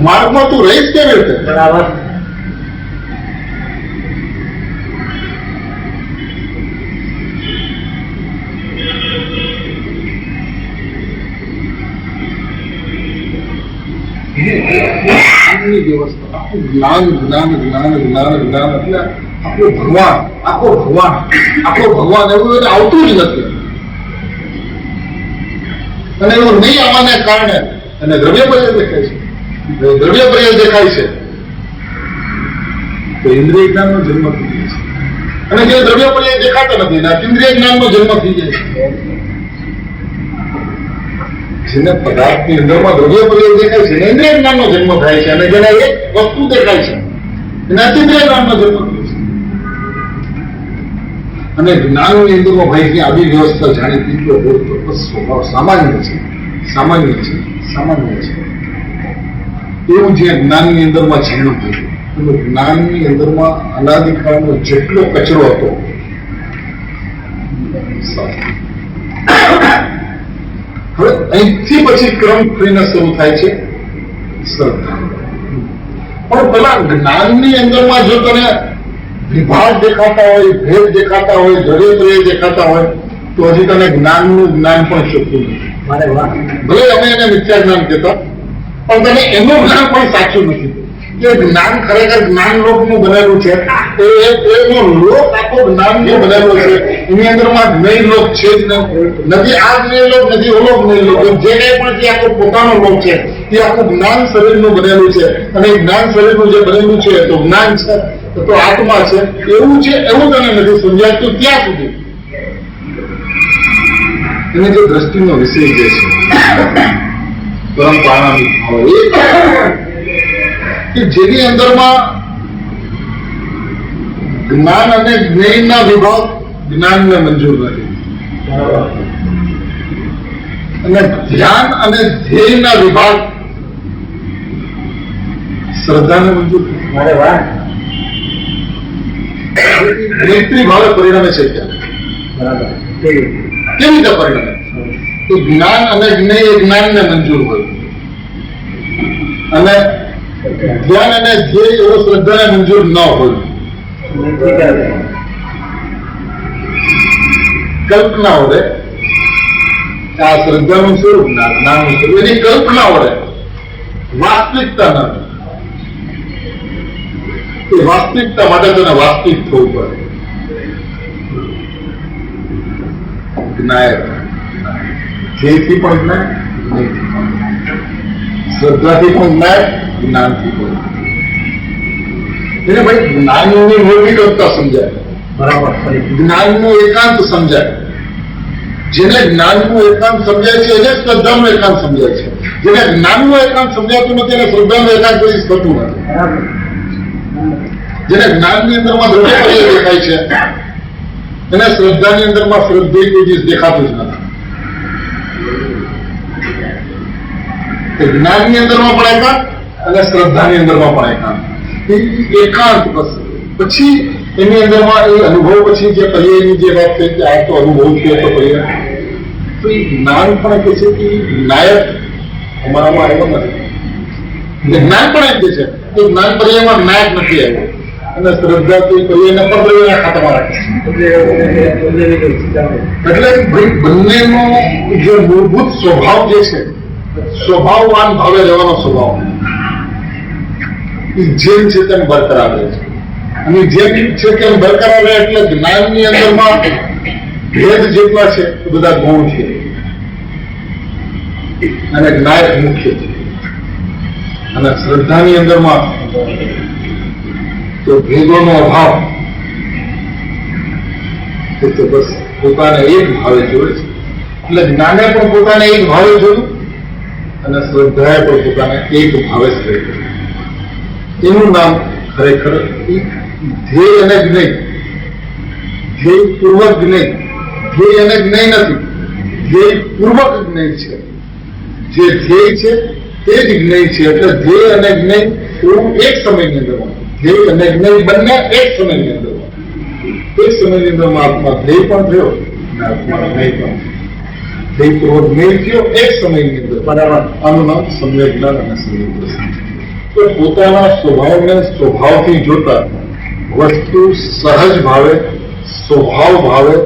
માર્ગમાં તું રહીશ કેવી રીતે?
બરાબર.
જ્ઞાનની વ્યવસ્થા, આખું જ્ઞાન જ્ઞાન જ્ઞાન જ્ઞાન જ્ઞાન એટલે આખું ભગવાન, આખો ભગવાન, આખો ભગવાન એવું એને આવતું જ નથી. અને એવું નહીં આવવાને કારણે અને દ્રવ્ય પર્યાય દેખાય છે. દ્રવ્ય પર્યાય દેખાય છે તો ઇન્દ્રિય જ્ઞાનનો જન્મ થઈ જાય છે. અને જે દ્રવ્ય પર્યાય દેખાતો નથી ને ઇન્દ્રિય જ્ઞાનનો જન્મ થઈ જાય છે. જેને પદાર્થની અંદરમાં દ્રવ્ય પર્યાય દેખાય છે એને ઇન્દ્રિય જ્ઞાનનો જન્મ થાય છે. અને જેને એક વસ્તુ દેખાય છે એને અતિન્દ્રિય જ્ઞાનનો જન્મ થાય છે. અને જ્ઞાનની અંદરમાં ભાઈ આવી વ્યવસ્થા જાણીતી તો સ્વભાવ સામાન્ય છે. સામાન્ય છે. સામાન્ય છે. એવું જે જ્ઞાનની અંદરમાં જાણ્યું થયું. જ્ઞાનની અંદરમાં અનાદિકાળનો જેટલો કચરો હતો હવે અહીંથી પછી ક્રમ થઈને શરૂ થાય છે શ્રદ્ધા. પણ પેલા જ્ઞાનની અંદરમાં જો તને વિભાગ દેખાતા હોય, ભેદ દેખાતા હોય, દ્રવ્ય પર્યાય દેખાતા હોય તો હજી તને જ્ઞાનનું જ્ઞાન પણ શોધતું નથી. ભલે અમે એને મિથ્યા જ્ઞાન કહેતા પણ તને એનું જ્ઞાન પણ સાચું નથી. કે જ્ઞાન ખરેખર જ્ઞાન લોકનું બનેલું છે. એનો લોક આખો જ્ઞાનનો બનેલો છે. એની અંદરમાં જ્ઞેય લોક છે જ નથી. આ જ્ઞેય લોક નથી, ઓલો જ્ઞેય લોક. જે કંઈ પણ જે આખો પોતાનો લોક છે એ આખું જ્ઞાન શરીરનું બનેલું છે. અને એ જ્ઞાન શરીરનું જે બનેલું છે તો જ્ઞાન છે તો આત્મા છે એવું છે એવું તને નથી સમજાતું ત્યાં સુધી એને જે દ્રષ્ટિનો વિષય જે છે પરમ પારણામિક ભાવ કે જેની અંદરમાં જ્ઞાન અને જ્ઞેયના વિભાગ જ્ઞાનને મંજૂર નથી અને ધ્યાન અને ધ્યેયના વિભાગ શ્રદ્ધાને મંજૂર નથી. મૈત્રી ભાવે પરિણમે છે ક્યાં? કેવી રીતે પરિણમે? તો જ્ઞાન અને જ્ઞેય જ્ઞાનને મંજૂર હોય અને જ્ઞાન અને ધ્યેય એવો શ્રદ્ધાને મંજૂર ન હોય. કલ્પના વડે આ શ્રદ્ધાનું સ્વરૂપ જ્ઞાનનું સ્વરૂપ એની કલ્પના વડે વાસ્તવિકતા ન એ વાસ્તવિકતા માટે તેને વાસ્તવિક થવું પડે. જ્ઞાયક ધ્યેયથી પણ જ્ઞાય, શ્રદ્ધાથી પણ જ્ઞાય, જ્ઞાનથી પણ. એટલે ભાઈ જ્ઞાનની નિર્વિકલ્પતા સમજાય. બરાબર. જ્ઞાનનું એકાંત સમજાય. જેને જ્ઞાનનું એકાંત સમજાય છે એને શ્રદ્ધાનું એકાંત સમજાય છે. જેને જ્ઞાનનું એકાંત સમજાતું નથી એને શ્રદ્ધાનું એકાંત કોઈ થતું નથી. જેને જ્ઞાનની અંદરમાં દ્રવ્ય પર્યાય દેખાય છે એને શ્રદ્ધાની અંદરમાં શ્રદ્ધેય કોઈ ચીજ દેખાતું જ નથી. જ્ઞાનની અંદરમાં પણ એકાંત અને શ્રદ્ધાની અંદરમાં પણ એકાંત. એકાંત પછી એની અંદરમાં એ અનુભવ પછી જે પર્યાયની જે વાત થઈ કે આ તો અનુભવ છે તો પર્યાય તો એ જ્ઞાન પણ કહે છે કે નાયક અમારામાં આવ્યો નથી. જ્ઞાન પણ એમ કે છે કે જ્ઞાન પર્યાયમાં નાયક નથી આવ્યો અને શ્રદ્ધા તો પર્યાયને પણ પર્યાયના ખાતામાં રાખે છે. એટલે બંનેનો જે મૂળભૂત સ્વભાવ જે છે સ્વભાવવાન ભાવે રહેવાનો સ્વભાવ એ જેમ છે તેમ બરકરાર રહે છે. અને જેમ છે તેમ બરકરાર રહે એટલે જ્ઞાનની અંદરમાં ભેદ જેટલા છે એ બધા ગુણ છે અને જ્ઞાયક મુખ્ય છે. અને શ્રદ્ધાની અંદરમાં તો ભેદોનો અભાવ તો બસ પોતાને એક ભાવે જોડે છે. એટલે જ્ઞાને પણ પોતાને એક ભાવે જોયું અને શ્રદ્ધાએ પણ પોતાને એક ભાવે જ રહી. એનું નામ ખરેખર ધ્યેય અને જ્ઞેય, ધ્યેય પૂર્વક જ્ઞેય, ધ્યેય અને જ્ઞેય નથી, ધ્યેય પૂર્વક જ્ઞેય છે. જે ધ્યેય છે તે જ જ્ઞેય છે. એટલે ધ્યેય અને જ્ઞેય એવું એક સમયની અંદર, ધ્યેય અને જ્ઞેય બંને એક સમયની અંદર, એક સમયની અંદર આત્મા ધ્યેય પણ થયો અને આત્મા જ્ઞેય પણ થયો. ધ્યેયપૂર્વક જ્ઞેય થયો એક સમયની અંદર. બરાબર. આનું નામ સમ્યક જ્ઞાન અને સમ્યક દર્શન. તો પોતાના સ્વભાવને સ્વભાવથી જોતા વસ્તુ સહજ ભાવે, સ્વભાવ ભાવે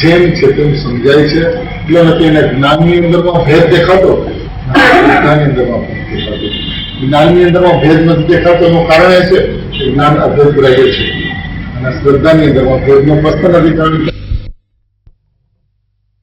જેમ છે તેમ સમજાય છે. એટલે નથી એને જ્ઞાનની અંદરમાં ભેદ દેખાતો, શ્રદ્ધાની અંદરમાં ભેદ દેખાતો. જ્ઞાનની અંદરમાં ભેદ નથી દેખાતો એનું કારણ એ છે કે જ્ઞાન અભેદગ્રાહ્ય છે અને શ્રદ્ધાની અંદરમાં ભેદનો પ્રશ્ન નથી. કારણ